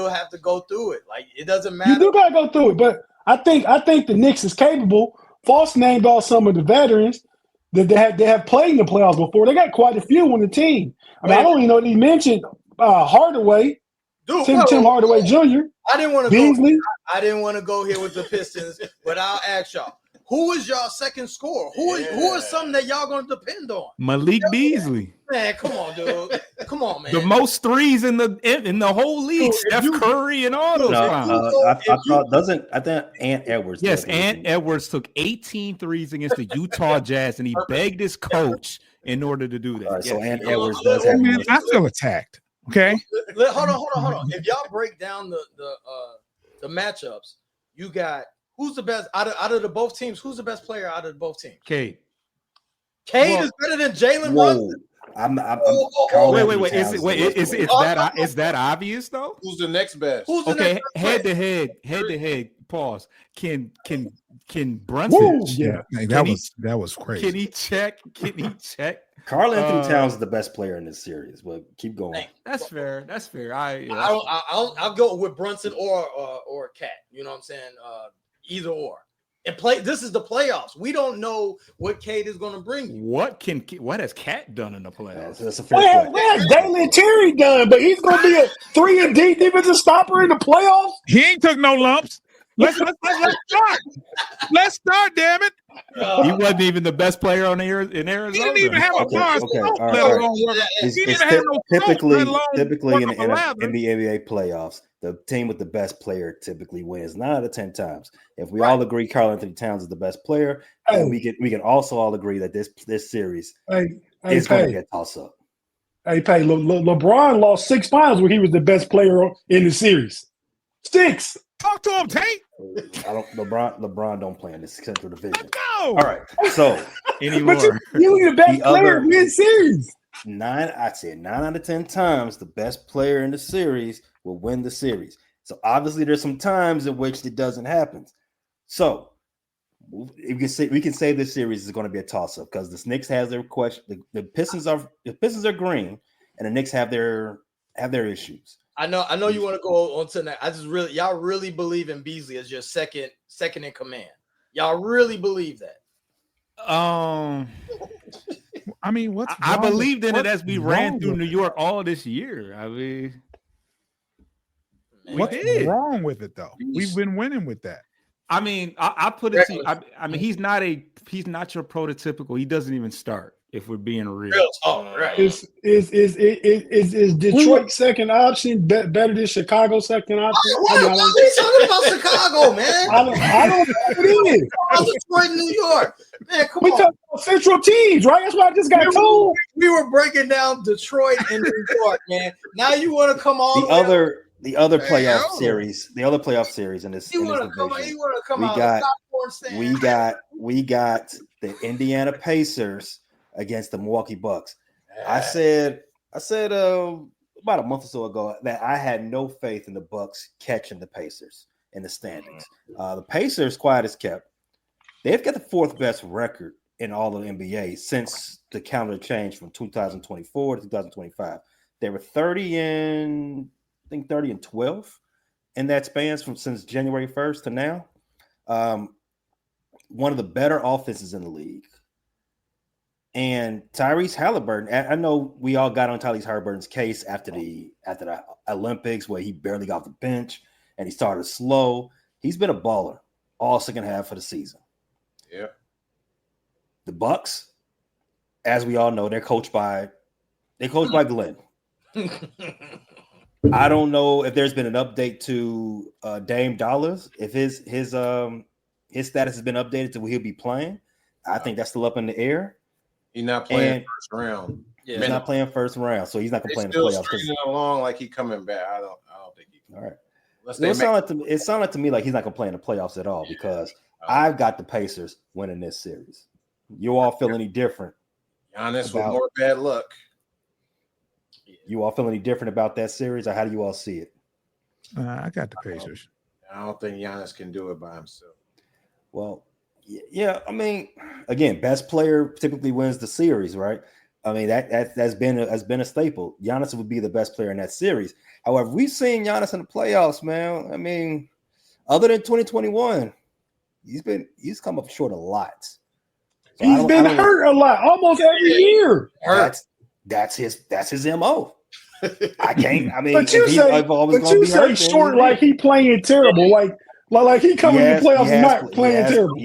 have to go through it. Like it doesn't matter. You do gotta go through it. But I think the Knicks is capable. False named off some of the veterans that they have played in the playoffs before. They got quite a few on the team. I mean, I don't even know that he mentioned Hardaway, Tim Hardaway Jr. I didn't want to go here with the Pistons, but I'll ask y'all. Who is y'all second scorer? Who is something that y'all gonna depend on? Malik Beasley. Man, come on, dude. Come on, man. The most threes in the whole league. Steph Curry and all those. I think Ant Edwards. Yes, Ant Edwards took 18 threes against the Utah Jazz, and he begged his coach in order to do that. Right, so Ant Edwards does have. I feel attacked. Okay. Hold on. If y'all break down the matchups, you got. Who's the best out of the both teams? Who's the best player out of both teams? Cade is better than Jalen Brunson. Wait. Is that obvious though? Who's the next best? Head to head. Pause. Can Brunson? That was crazy. Can he check? Karl Anthony Towns is the best player in this series, but keep going. That's fair. I'll go with Brunson or Cat. You know what I'm saying? Either or. And this is the playoffs. We don't know what Cade is going to bring you. What has Cat done in the playoffs? That's a fair question. What has Dalen Terry done? But he's going to be a 3-and-D defensive stopper in the playoffs. He ain't took no lumps. Let's start. Let's start, damn it. He wasn't even the best player in Arizona. He didn't even have a bar. Typically in the NBA playoffs, the team with the best player typically wins 9 out of 10 times. If we all agree Karl Anthony Towns is the best player, then we can also all agree that this series is going to be a toss-up. Hey, LeBron lost 6 finals when he was the best player in the series. 6. Talk to him, Tate. LeBron don't play in this Central Division. No. All right. So anymore. But you the best player in the series. 9 out of 10 times the best player in the series will win the series. So obviously there's some times in which it doesn't happen. So we can say this series is going to be a toss-up because the Knicks has their question. The Pistons are green, and the Knicks have their issues. I know you want to go on to that. Y'all really believe in Beasley as your second in command. Y'all really believe that? I mean, I believed in it as we ran through with New it? York all this year. I mean, What's did. wrong with it though? We've been winning with that. I mean, I put it to you. I mean, he's not your prototypical. He doesn't even start. If we're being real, right? Is Detroit second option better than Chicago second option? What are we talking about Chicago, man? I don't know what it is. Detroit, New York, man. Come We on. talking about central teams, right? That's what I just got told. We were breaking down Detroit and New York, man. Now you want to come all The other playoff series, in this You want to come out of popcorn stand? we got the Indiana Pacers against the Milwaukee Bucks. I said about a month or so ago that I had no faith in the Bucks catching the Pacers in the standings. The Pacers, quiet as kept, they've got the fourth best record in all of the NBA since the calendar changed from 2024 to 2025. They were 30 and 12 in that span since January 1st to now. One of the better offenses in the league. And Tyrese Halliburton, I know we all got on Tyrese Halliburton's case after the Olympics where he barely got off the bench and he started slow. He's been a baller all second half of the season. Yeah. The Bucks, as we all know, they're coached by Glenn. I don't know if there's been an update to Dame Dollars, if his status has been updated to where he'll be playing. I think that's still up in the air. He's not playing first round. Yeah. He's not playing first round, so he's not going to play in the still playoffs. stringing along like he coming back. I don't think he can. All right. It sounded to me like he's not going to play in the playoffs at all because I've got the Pacers winning this series. You all feel any different? Giannis with more bad luck. You all feel any different about that series, or how do you all see it? I got the Pacers. I don't think Giannis can do it by himself. Well, yeah. I mean, again, best player typically wins the series, right? I mean, that's been a staple. Giannis would be the best player in that series. However, we've seen Giannis in the playoffs, man. I mean, other than 2021, he's come up short a lot. So he's been hurt a lot, almost every year. That's his MO. I can't. I mean, but you say short like he playing terrible, like he coming in the playoffs not playing terrible.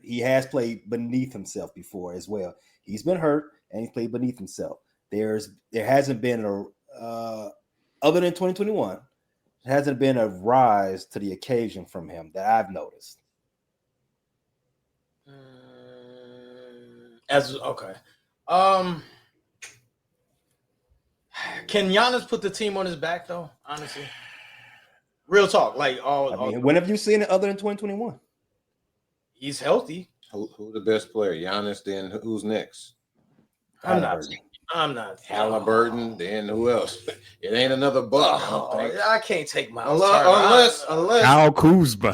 He has played beneath himself before as well. He's been hurt and he's played beneath himself. There hasn't been other than 2021, there hasn't been a rise to the occasion from him that I've noticed. Can Giannis put the team on his back though? Honestly, real talk. When have you seen it other than 2021? He's healthy. Who's the best player? Giannis. Then who's next? I'm not. Halliburton. Then who else? It ain't another Buck. I can't take my unless Kyle Kuzma.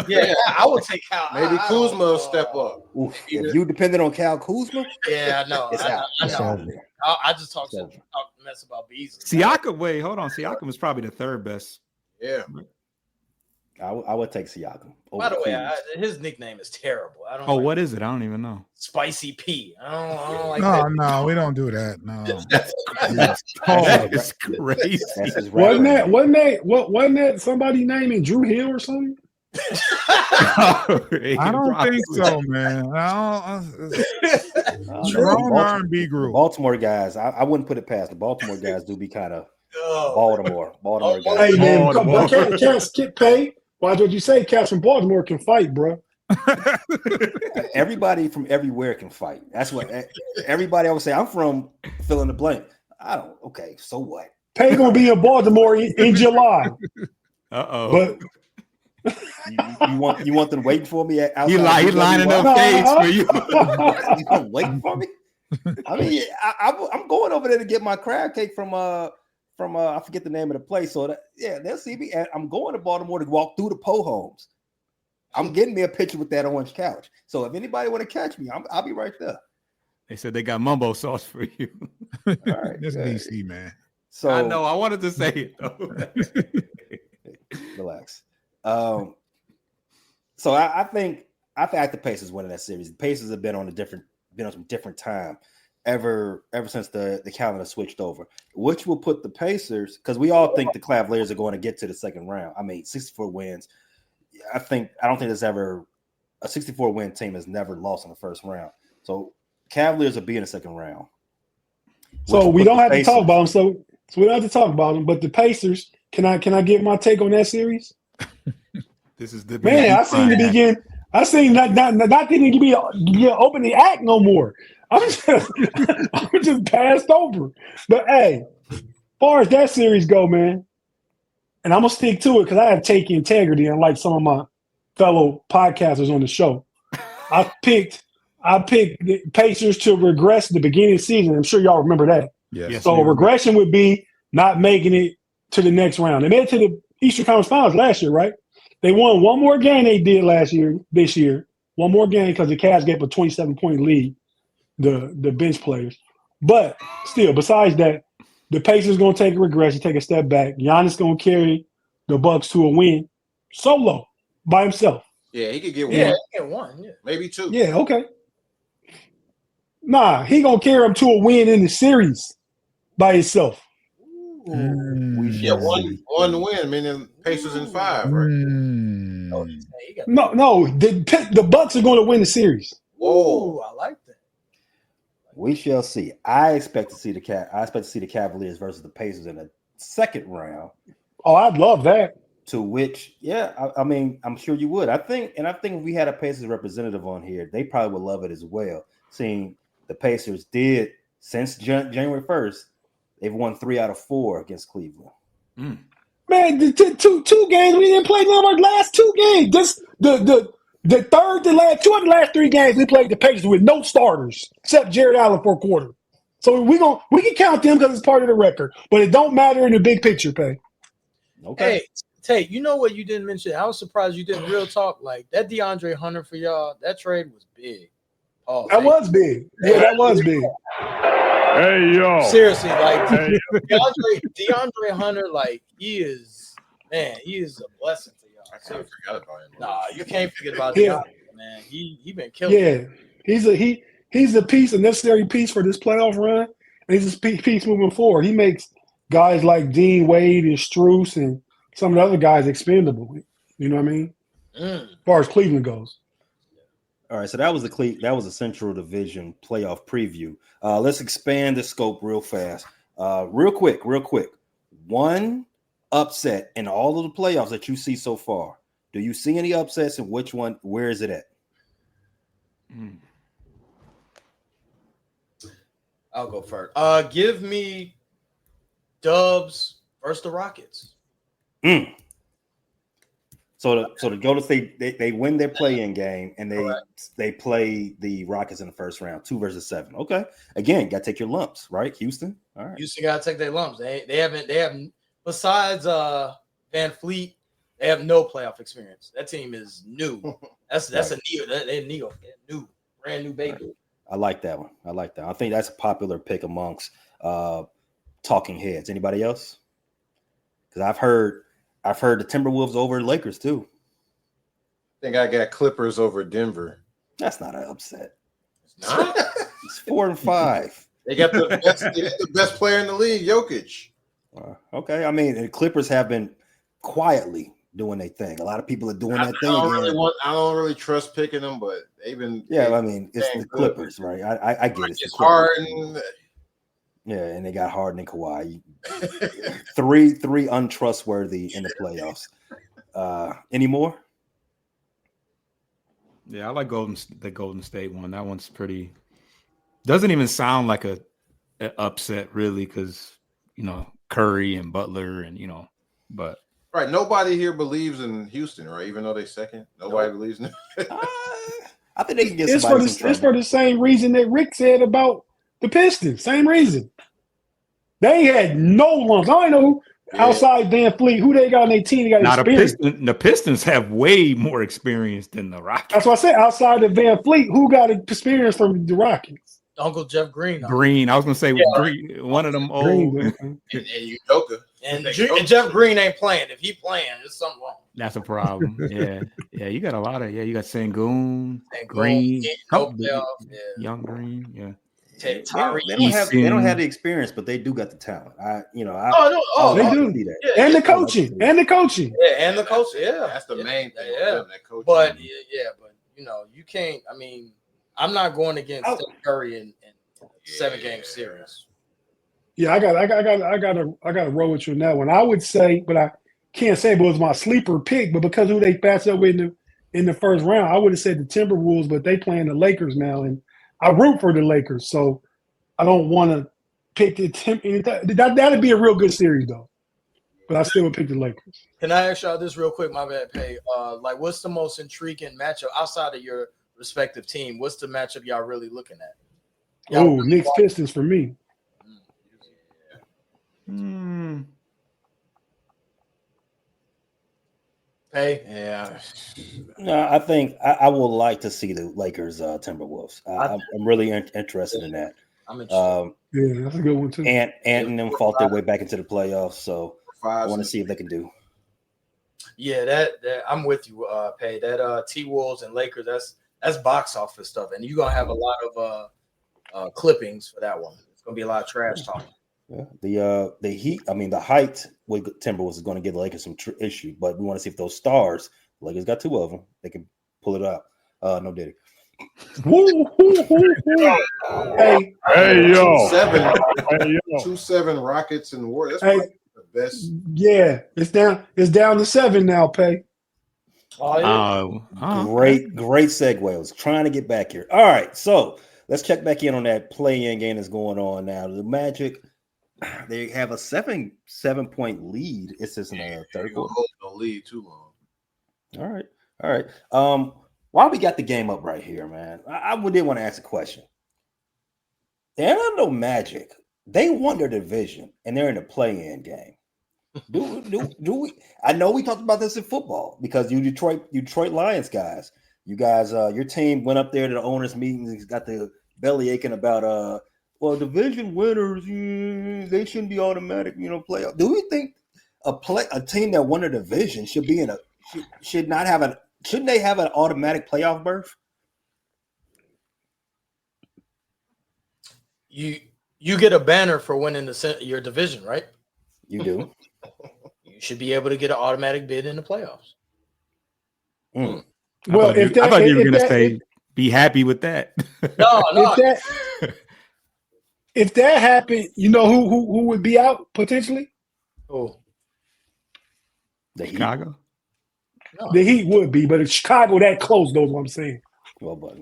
Yeah, I would take Kyle. Maybe Kuzma will step up. Oof, if you depended on Kyle Kuzma, yeah, I know. I just talk mess about Beasley. Siakam. Wait, hold on. Siakam was probably the third best. Yeah. I would take Siakam. By the way, his nickname is terrible. I don't. Oh, what is it? I don't even know. Spicy P. I don't like that. No, we don't do that. No, that's crazy. Wasn't that somebody naming Drew Hill or something? I don't think so, man. Wrong R&B group. Baltimore guys, I wouldn't put it past the Baltimore guys. Do be kind of Baltimore guys. Hey man, cats get paid. Why would you say cats from Baltimore can fight, bro? Everybody from everywhere can fight. That's what everybody always say. I'm from fill in the blank. I don't. Okay, so what? Pay gonna be in Baltimore in July. But you want them waiting for me outside? He's lining up dates for you. You waiting for me? I mean, I'm going over there to get my crab cake from I forget the name of the place. So they'll see me. And I'm going to Baltimore to walk through the Po Homes. I'm getting me a picture with that orange couch. So if anybody want to catch me, I'll be right there. They said they got mumbo sauce for you. All right, this DC man. So I know. I wanted to say it though. Relax. So I think the Pacers winning that series. The Pacers have been on some different time. ever since the calendar switched over, which will put the Pacers, because we all think the Cavaliers are going to get to the second round. I mean, 64 wins. I don't think there's ever a 64 win team has never lost in the first round. So Cavaliers will be in the second round. So we don't have to talk about them. So we don't have to talk about them. But the Pacers, can I get my take on that series? This is the man. I seen the begin. I seen not didn't give me open the act no more. I'm just passed over. But hey, as far as that series go, man, and I'm gonna stick to it because I have take integrity, unlike some of my fellow podcasters on the show. I picked the Pacers to regress at the beginning of the season. I'm sure y'all remember that. Yes. So regression would be not making it to the next round. They made it to the Eastern Conference Finals last year, right? They won one more game they did this year. One more game because the Cavs gave a 27-point lead, the bench players. But still, besides that, the Pacers going to take a regression, take a step back. Giannis going to carry the Bucks to a win solo by himself. Yeah, he could get one. Yeah, he get one. Yeah. Maybe two. Yeah, okay. Nah, he going to carry him to a win in the series by himself. Yeah, one win, meaning Pacers in 5, right? No, the Bucks are going to win the series. Whoa, I like that. We shall see. I expect to see the Cavaliers versus the Pacers in the second round. Oh, I'd love that. To which, I mean, I'm sure you would. I think if we had a Pacers representative on here, they probably would love it as well. Seeing the Pacers did since January 1st, they've won 3 out of 4 against Cleveland. Man, the two games we didn't play none of our last 2 games. The two of the last 3 games we played the Pacers with no starters except Jared Allen for a quarter. So we can count them because it's part of the record, but it don't matter in the big picture, Pay. Okay. Hey, Tate, you know what you didn't mention? I was surprised you didn't real talk like that. DeAndre Hunter for y'all, that trade was big. Oh, that was big. Yeah, that was big. Hey, yo. Seriously, like DeAndre Hunter, like he is a blessing to y'all. I kind of forgot about him. Nah, you can't forget about Yeah. DeAndre, man. He been killing. Yeah, he's a necessary piece for this playoff run, and he's a piece moving forward. He makes guys like Dean Wade and Strus and some of the other guys expendable. You know what I mean? As far as Cleveland goes. All right, so that was the Central Division playoff preview. Let's expand the scope real fast. Real quick. One upset in all of the playoffs that you see so far. Do you see any upsets, and which one? Where is it at? I'll go first. Give me Dubs versus the Rockets. So the Golden State they win their play-in game and they play the Rockets in the first round, 2 versus 7. Okay, again, got to take your lumps, right, Houston? All right, Houston got to take their lumps. They haven't besides Van Fleet, they have no playoff experience. That team is new. That's a new brand new baby. I like that one. I think that's a popular pick amongst talking heads. Anybody else? Because I've heard the Timberwolves over the Lakers too. I think I got Clippers over Denver. That's not an upset. It's not. It's 4 and 5. They got the best player in the league, Jokic. Okay, I mean, the Clippers have been quietly doing their thing. A lot of people are doing that thing. I don't really trust picking them, but they've been. Yeah, I mean, it's the Clippers, right? I get it. It's Harden. Yeah, and they got Harden and Kawhi. three untrustworthy in the playoffs. Any more? Yeah, I like the Golden State one. That one's pretty. Doesn't even sound like an upset, really, because Curry and Butler and but right. Nobody here believes in Houston, right? Even though they're second, nobody believes in it. I think they can get. It's for the same reason that Rick said about the Pistons. Same reason. They had no lumps. I don't know outside Van Fleet who they got on their team. They got experience. The Pistons have way more experience than the Rockets. That's what I said. Outside of Van Fleet, who got experience from the Rockets? Uncle Jeff Green. Green. I was gonna say Green, one of them old. and Udoka. And Jeff Green ain't playing. If he playing, there's something wrong. That's a problem. Yeah. You got a lot of. Yeah, you got Sengun, Green, Young Green. Yeah. They don't have the experience, but they do got the talent. I they do. That. And the coaching. Yeah, and the coach. Yeah, that's the main thing. Yeah, that coaching. But you can't. I mean, I'm not going against Steph Curry in a 7-game series. Yeah, I got to roll with you on that one. I would say, but I can't say it was my sleeper pick, but because who they passed up with in the first round, I would have said the Timberwolves, but they playing the Lakers now, and I root for the Lakers, so I don't want to pick the that'd be a real good series though. But I still would pick the Lakers. Can I ask y'all this real quick? My bad, Pay. What's the most intriguing matchup outside of your respective team? What's the matchup y'all really looking at? Oh, Knicks Pistons for me. Hey, yeah. No, I think I would like to see the Lakers Timberwolves. I'm really interested in that. I'm interested. Yeah, that's a good one too. And them fought their way back into the playoffs, so I want to see if they can do. Yeah, that I'm with you, Pay. That T-Wolves and Lakers, that's box office stuff, and you're gonna have a lot of clippings for that one. It's gonna be a lot of trash talking. Yeah, the Heat. I mean, the height with Timberwolves is going to give the Lakers some issue, but we want to see if those stars. The Lakers got 2 of them; they can pull it out. No Diddy. Hey, yo, 2-7 Rockets and Warriors. That's the best. Yeah, it's down to 7 now. Pay. Great segue. I was trying to get back here. All right, so let's check back in on that play-in game that's going on now. The Magic. They have a 7-point lead. It's just in the third quarter. Don't lead too long. All right. While we got the game up right here, man, I did want to ask a question. The Orlando Magic, they won their division and they're in the play-in game. Do we? I know we talked about this in football because you Detroit Lions guys, you guys, your team went up there to the owners' meetings and got the belly aching about well, division winners, they shouldn't be automatic, playoff. Do we think a team that won a division should be shouldn't they have an automatic playoff berth? You get a banner for winning your division, right? You do. You should be able to get an automatic bid in the playoffs. Well, I thought you were going to say, be happy with that. No. If that happened, you know who would be out potentially? Oh, the Chicago. No. The Heat would be, but if Chicago that close, knows what I'm saying. Well, but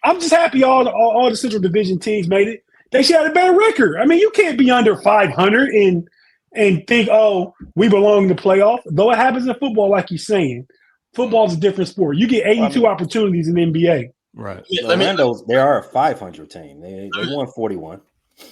I'm just happy all the Central Division teams made it. They should have a better record. I mean, you can't be under 500 and think, oh, we belong in the playoff. Though it happens in football, like you're saying, football's a different sport. You get 82 opportunities in the NBA. Right. They are a 500 team. They won 41.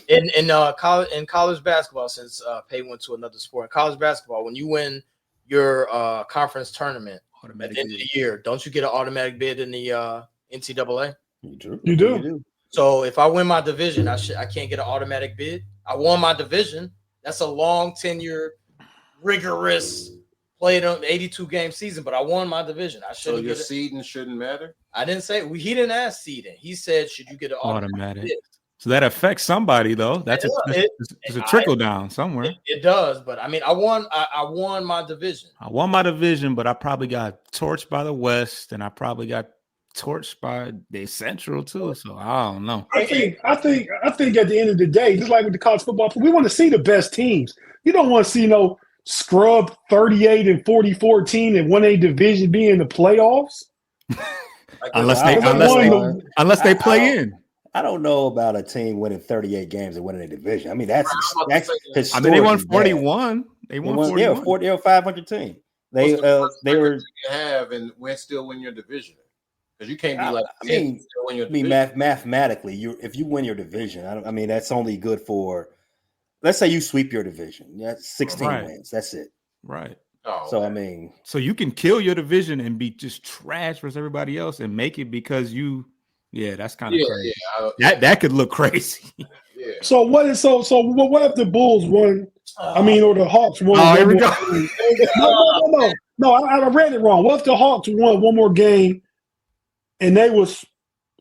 In college basketball, since Pay went to another sport, in college basketball, when you win your conference tournament at the end of the year, don't you get an automatic bid in the NCAA? You do. So if I win my division, I can't get an automatic bid. I won my division. That's a long tenure, rigorous, played an 82-game season, but I won my division. I should. So your seeding shouldn't matter. I didn't say he didn't ask seeding. He said, "Should you get an automatic bid?" So that affects somebody, though. That's a trickle down somewhere. It does, but I mean, I won my division. I won my division, but I probably got torched by the West, and I probably got torched by the Central too. So I don't know. I think at the end of the day, just like with the college football, we want to see the best teams. You don't want to see no scrub 38 and 44 team that won a division be in the playoffs. unless they play in. I don't know about a team winning 38 games and winning a division. I mean, that's I mean, they won 41. They won 41. They were a 500 team. They were have and still win your division. Because you can't be like, mathematically, if you win your division, I mean, that's only good for, let's say you sweep your division. That's 16 wins. That's it. Right. Oh, so, I mean. So you can kill your division and be just trash versus everybody else and make it because that's kind of crazy. Yeah, that could look crazy. Yeah. So what if the Bulls won? I mean, or the Hawks won? Oh, here we go. No, I read it wrong. What if the Hawks won one more game? And they was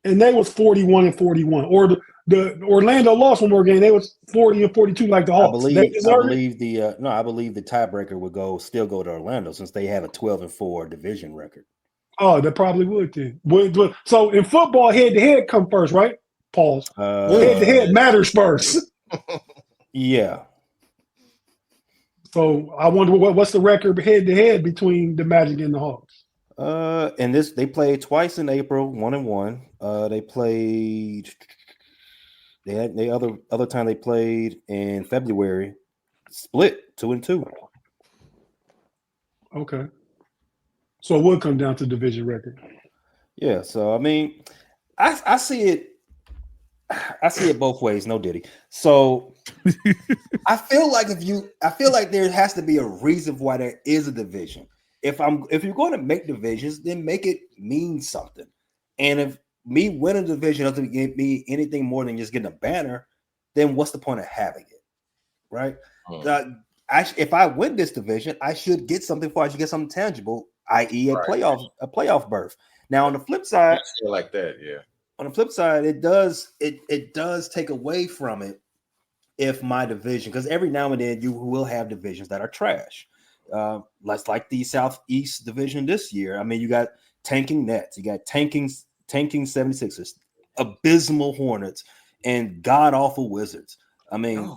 and they was 41-41. Or the Orlando lost one more game. They was 40-42 like the Hawks. I believe the tiebreaker still go to Orlando since they have a 12-4 division record. Oh, that probably would then. So in football, head-to-head come first, right? Pause. Head-to-head matters first. Yeah. So I wonder what's the record head-to-head between the Magic and the Hawks? And they played twice in April, 1-1. They played. They had the other time they played in February, split 2-2. Okay. So it would come down to division record. Yeah. So I mean, I see it. I see it both ways. No Diddy. So I feel like there has to be a reason why there is a division. If you're going to make divisions, then make it mean something. And if me winning a division doesn't give me anything more than just getting a banner, then what's the point of having it, right? If I win this division, I should get something for it. I should get something tangible, i.e., a playoff berth. Now on the flip side, like that, yeah. On the flip side, it does take away from it if my division, because every now and then you will have divisions that are trash. Like the Southeast Division this year. I mean, you got tanking Nets, you got tanking 76ers, abysmal Hornets, and god awful Wizards. I mean,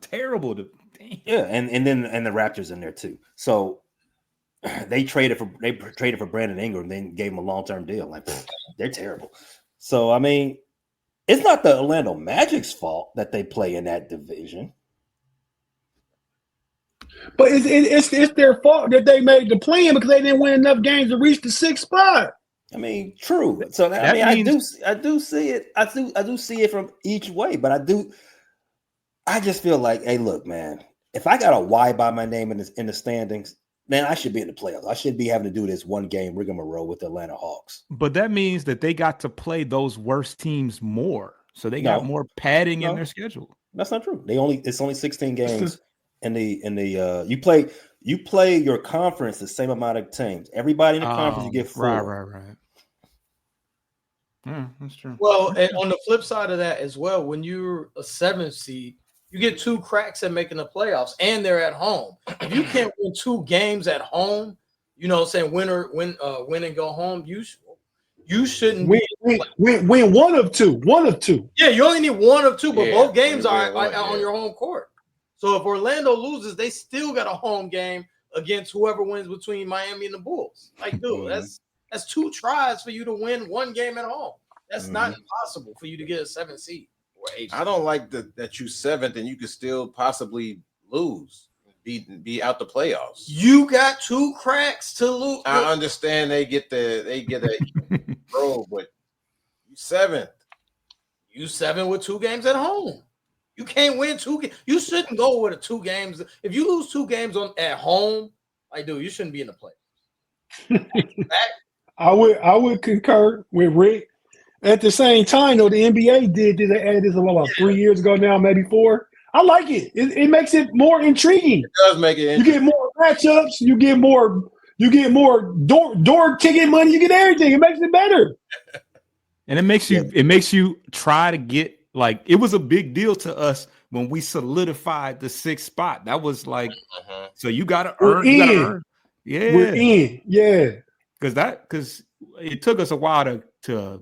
terrible. Yeah, and then the Raptors in there too. So they traded for Brandon Ingram, then gave him a long-term deal. Like they're terrible. So I mean, it's not the Orlando Magic's fault that they play in that division. But it's their fault that they made the plan because they didn't win enough games to reach the sixth spot. I mean, true. So I do see it. I do see it from each way, but I just feel like, hey, look, man, if I got a Y by my name in the standings, man, I should be in the playoffs. I should be having to do this one game rigmarole with the Atlanta Hawks. But that means that they got to play those worst teams more, so they got more padding in their schedule. That's not true. It's only 16 games. You play your conference the same amount of teams. Everybody in the conference you get 4. Right. Yeah, that's true. Well, and on the flip side of that as well, when you're a 7th seed, you get 2 cracks at making the playoffs, and they're at home. If you can't win 2 games at home, you know what I'm saying, win and go home, you shouldn't win one of two. Yeah, you only need 1 of 2, but both games are on your home court. So if Orlando loses, they still got a home game against whoever wins between Miami and the Bulls. Like, dude, that's 2 tries for you to win 1 game at home. That's not impossible for you to get a 7th seed or 8th. I don't like that you 7th and you could still possibly lose, be out the playoffs. You got 2 cracks to lose. I understand they get a roll, but you 7th. You 7 with 2 games at home. You can't win 2 games. You shouldn't go with 2 games. If you lose 2 games at home, like, dude, you shouldn't be in the playoffs. I would concur with Rick. At the same time, though, the NBA did they added this about 3 years ago now, maybe 4. I like it. It makes it more intriguing. It does make it interesting. You get more matchups. You get more door ticket money. You get everything. It makes it better. And it makes you try to get, like, it was a big deal to us when we solidified the 6th spot. That was like, so you got to earn. Yeah, we're in. Yeah, because it took us a while to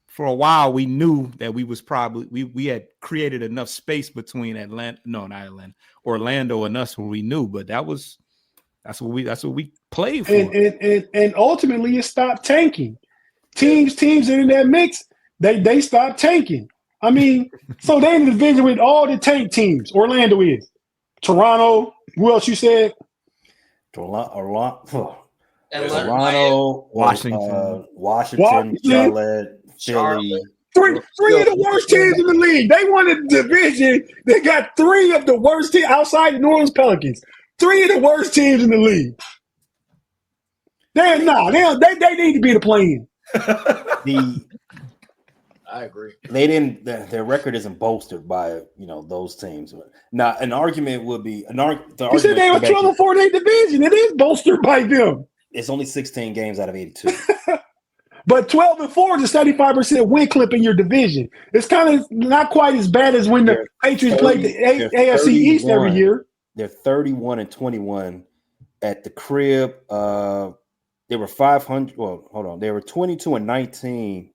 for a while we knew that we was probably we had created enough space between Orlando and us where we knew, but that's what we played for. And ultimately it stopped tanking. Teams in that mix, they stopped tanking. I mean, so they in the division with all the tank teams. Orlando is. Toronto, who else you said? Toronto, Washington, Charlotte, Philly. Three of the worst teams in the league. They won a division. They got 3 of the worst teams outside the New Orleans Pelicans. 3 of the worst teams in the league. They need to be the play-in. I agree. They didn't. Their record isn't bolstered by those teams. Now, an argument would be You said they were 12-4 in their division. It is bolstered by them. It's only 16 games out of 82. But 12-4 is a 75% win clip in your division. It's kind of not quite as bad as when the Patriots played the AFC East every year. They're 31-21 at the crib. They were 500. Well, hold on. They were 22-19.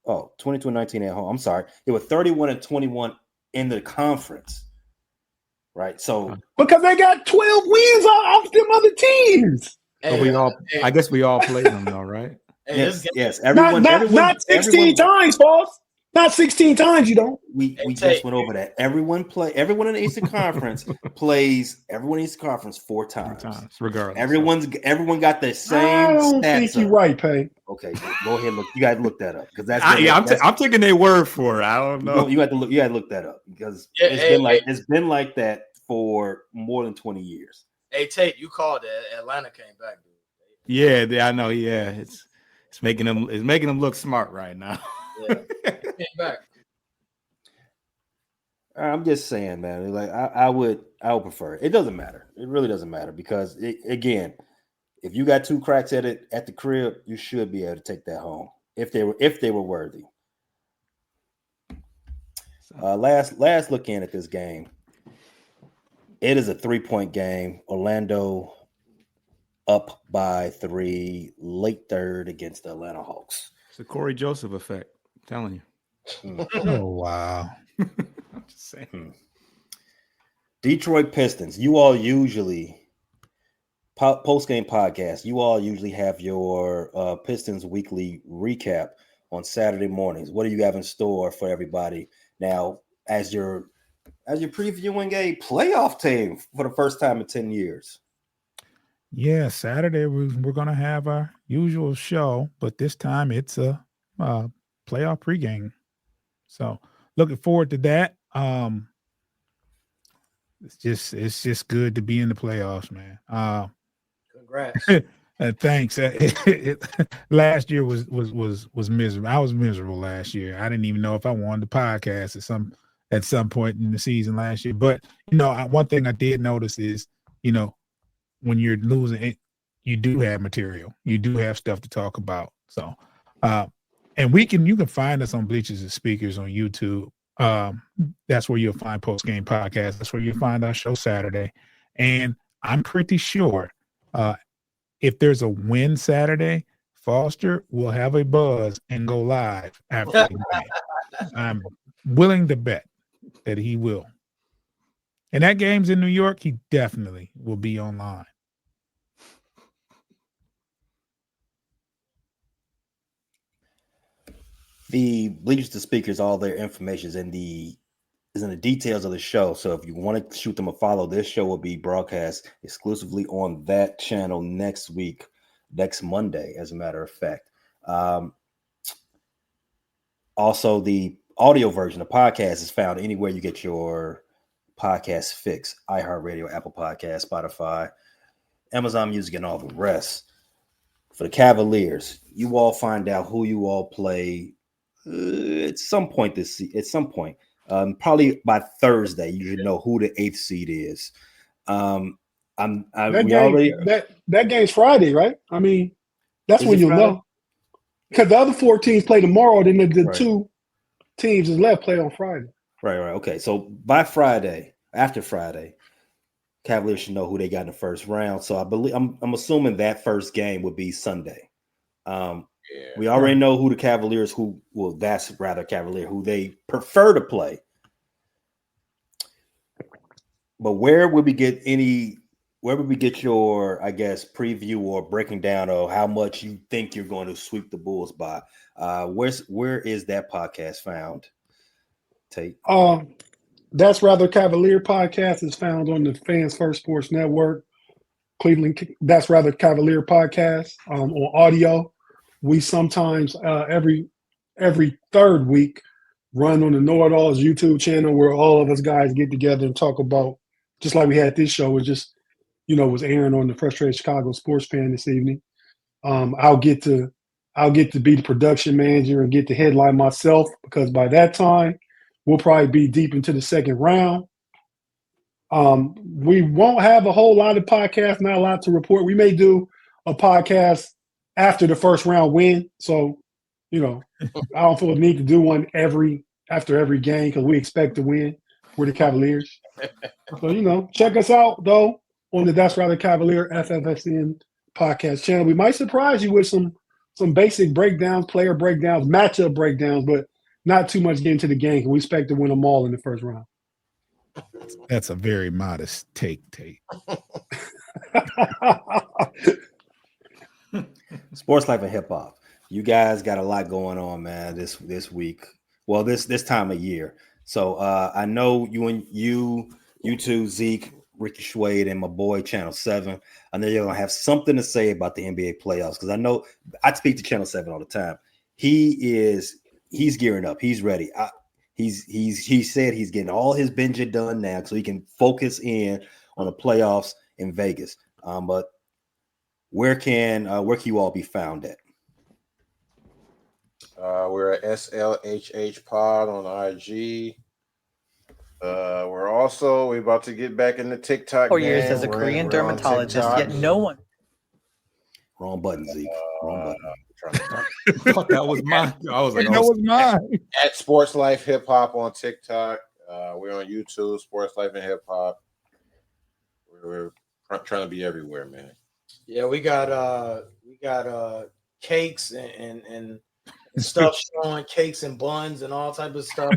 Oh, 22-19 at home. I'm sorry. They were 31-21 in the conference. Right. So because they got 12 wins off them other teams. I guess we all played them though, right? Yes. Not 16 times, boss. Not 16 times, you don't. We just went over that. Everyone in the Eastern Conference plays everyone in the Eastern Conference 4 times. Regardless. Everyone got the same I don't stats. think you're right, Pay. Okay, go ahead. Look, you guys look that up because I'm taking their word for it. I don't know. You got to look that up because it's been like that for more than 20 years. Hey Tate, you called it. Atlanta came back, dude. Yeah, I know. Yeah, it's making them look smart right now. Yeah, came back. I'm just saying, man. Like I would prefer it. It doesn't matter. It really doesn't matter because again, if you got 2 cracks at it at the crib, you should be able to take that home if they were worthy. Last look in at this game. It is a 3-point game. Orlando up by 3, late third against the Atlanta Hawks. It's the Corey Joseph effect. I'm telling you. Oh, wow. I'm just saying. Detroit Pistons. You all usually post-game podcast. You all usually have your Pistons weekly recap on Saturday mornings. What do you have in store for everybody now as you're previewing a playoff team for the first time in 10 years? Yeah, Saturday we're going to have our usual show, but this time it's a playoff pregame. So looking forward to that. It's just good to be in the playoffs, man. Congrats. Thanks. Last year was miserable. I was miserable last year. I didn't even know if I wanted to podcast at some point in the season last year. But one thing I did notice is, when you're losing, you do have material. You do have stuff to talk about. So, and you can find us on Bleachers and Speakers on YouTube. That's where you'll find Post Game Podcast. That's where you'll find our show Saturday. And I'm pretty sure if there's a win Saturday, Foster will have a buzz and go live after the game. I'm willing to bet that he will. And that game's in New York, he definitely will be online. The Bleachers to Speakers, all their information is in the details of the show. So if you want to shoot them a follow, this show will be broadcast exclusively on that channel next Monday, as a matter of fact. Also, the audio version of the podcast is found anywhere you get your podcast fix: iHeartRadio, Apple Podcasts, Spotify, Amazon Music, and all the rest. For the Cavaliers, you all find out who you all play at some point this season. At some point, probably by Thursday, you should know who the 8th seed is. That game's Friday, right? I mean, that's when you'll Friday? know. Because the other 4 teams play tomorrow, then the Right. 2 teams is left play on Friday. Right. Okay. So by Friday, after Friday, Cavaliers should know who they got in the first round. So I'm assuming that first game would be Sunday. We already know who the Cavaliers who they prefer to play. But where would we get your, I guess, preview or breaking down of how much you think you're going to sweep the Bulls by? Where is that podcast found? Tate? That's Rather Cavalier podcast is found on the Fans First Sports Network. Cleveland, That's Rather Cavalier podcast on audio. We sometimes every third week run on the Know It Alls YouTube channel where all of us guys get together and talk about, just like we had this show, was airing on the Frustrated Chicago Sports Fan this evening. I'll get to be the production manager and get the headline myself, because by that time we'll probably be deep into the second round. We won't have a whole lot of podcasts, not a lot to report. We may do a podcast after the first round win. So I don't feel the need to do one after every game because we expect to win. We're the Cavaliers. So, check us out, though, on the That's Rather Cavalier FFSN podcast channel. We might surprise you with some basic breakdowns, player breakdowns, matchup breakdowns, but not too much getting to the game. We expect to win them all in the first round. That's a very modest take. Sports Life and Hip Hop. You guys got a lot going on, man, this week. Well, this time of year. So I know you two, Zeke, Ricky Schwade, and my boy Channel 7. I know you're gonna have something to say about the NBA playoffs because I know I speak to Channel 7 all the time. He's gearing up. He's ready. He said he's getting all his binging done now so he can focus in on the playoffs in Vegas. But where can you all be found at? We're at SLHH Pod on IG. We're about to get back in the TikTok. 4 years as a Korean dermatologist, yet no one. Wrong button, Zeke. Wrong button. Fuck, that was mine. I was like, that was mine. At Sports Life Hip Hop on TikTok. We're on YouTube, Sports Life and Hip Hop. We're trying to be everywhere, man. Yeah, we got cakes and stuff showing, cakes and buns and all type of stuff.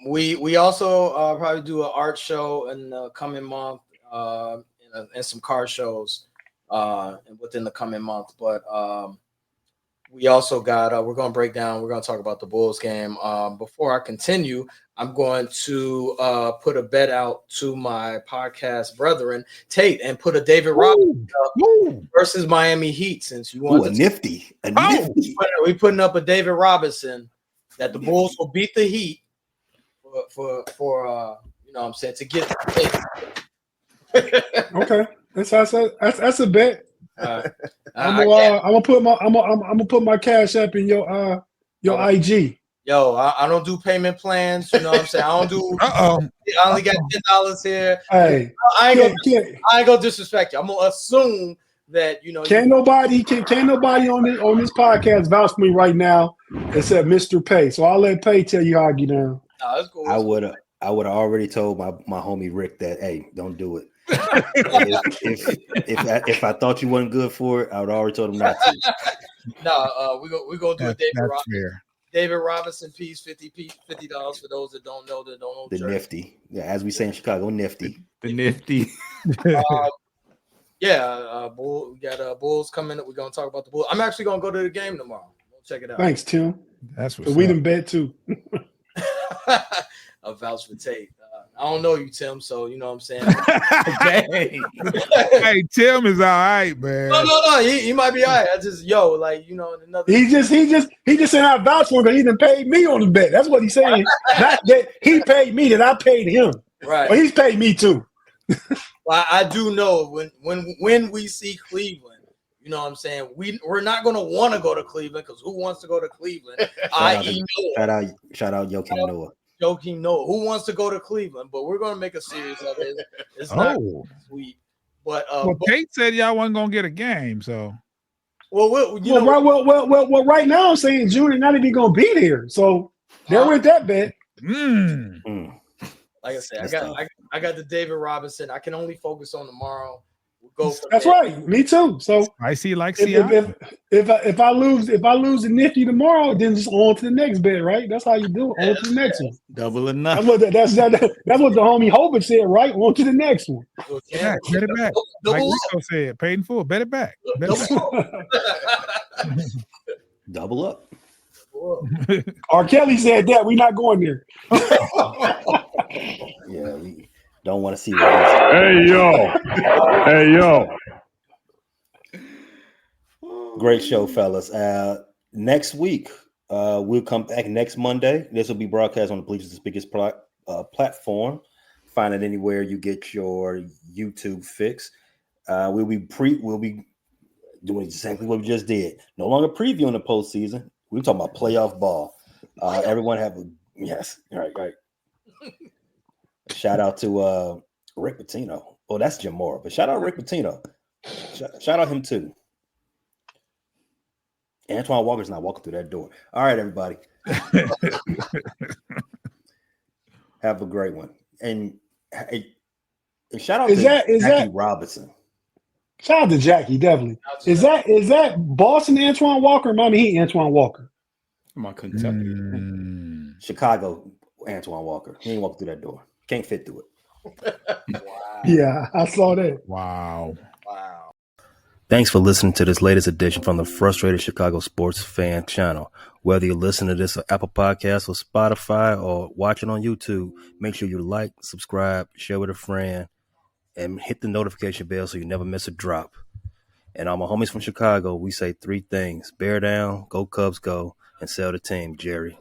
We also probably do an art show in the coming month and some car shows within the coming month. But we also got we're going to talk about the Bulls game. Before I continue, I'm going to put a bet out to my podcast brethren, Tate, and put a David Robinson versus Miami Heat. Since you want nifty. We're putting up a David Robinson that the Bulls will beat the Heat for what I'm saying, to get Okay, that's a bet. I'm gonna put my cash up in your IG. Yo, I don't do payment plans. You know what I'm saying? I don't do. I only got $10 here. Hey, I ain't gonna disrespect you. I'm gonna assume that Can't nobody on this podcast vouch for me right now except Mr. Pay. So I'll let Pay tell you how I get down. No, that's cool. I would have already told my homie Rick that, hey, don't do it. if I thought you wasn't good for it, I would already told him not to. No, we're gonna do a David Robinson. Fair. David Robinson piece, $50 for those that don't know the jersey. nifty. Yeah, as we say in Chicago, nifty. The nifty. We got Bulls coming up. We're gonna talk about the Bulls. I'm actually gonna go to the game tomorrow. Check it out. Thanks, Tim. That's what we done bet too. A vouch for Tate. I don't know you, Tim, so you know what I'm saying. Hey, Tim is all right, man. No, he might be all right. I just another. He just said I vouch for him because he done paid me on the bet. That's what he's saying. Not that he paid me, that I paid him. Right. But he's paid me too. Well, I do know when we see Cleveland, you know what I'm saying, we're not going to want to go to Cleveland because who wants to go to Cleveland? Shout out Joakim Noah. Joakim Noah. Who wants to go to Cleveland? But we're going to make a series of it. It's not sweet. But Tate said y'all wasn't going to get a game, so. Right now I'm saying June is not even going to be there. So there went that bet. Like I said, I got the David Robinson. I can only focus on tomorrow. We'll go. That's right. Me too. So I see. Like, if I lose the nifty tomorrow, then just on to the next bet. Right? That's how you do it. On to the next one. Double or nothing. That's what the homie Hobart said. Right? On to the next one. Bet it back. Like Rico said, paid in full. Bet it back. Double up. R. Kelly said that. We're not going there. Yeah, we don't want to see that. Hey, yo. Great show, fellas. Next week, we'll come back next Monday. This will be broadcast on the Bleachers and Speakers platform. Find it anywhere you get your YouTube fix. We'll be doing exactly what we just did. No longer previewing the postseason. We're talking about playoff ball. Everyone have yes. Right. Shout out to Rick Pitino. Oh, that's Jim Moore, but shout out Rick Pitino. Shout out him too. Antoine Walker's not walking through that door. All right, everybody. Have a great one. And shout out to Jackie Robinson. Shout out to Jackie, definitely. Is that Boston Antoine Walker or Miami Heat Antoine Walker? I'm on Kentucky. Chicago Antoine Walker. He ain't walking through that door. Can't fit through it. Wow. Yeah, I saw that. Wow. Thanks for listening to this latest edition from the Frustrated Chicago Sports Fan channel. Whether you're listening to this on Apple Podcasts or Spotify or watching on YouTube, make sure you like, subscribe, share with a friend, and hit the notification bell so you never miss a drop. And all my homies from Chicago, we say three things: bear down, go Cubs go, and sell the team, Jerry.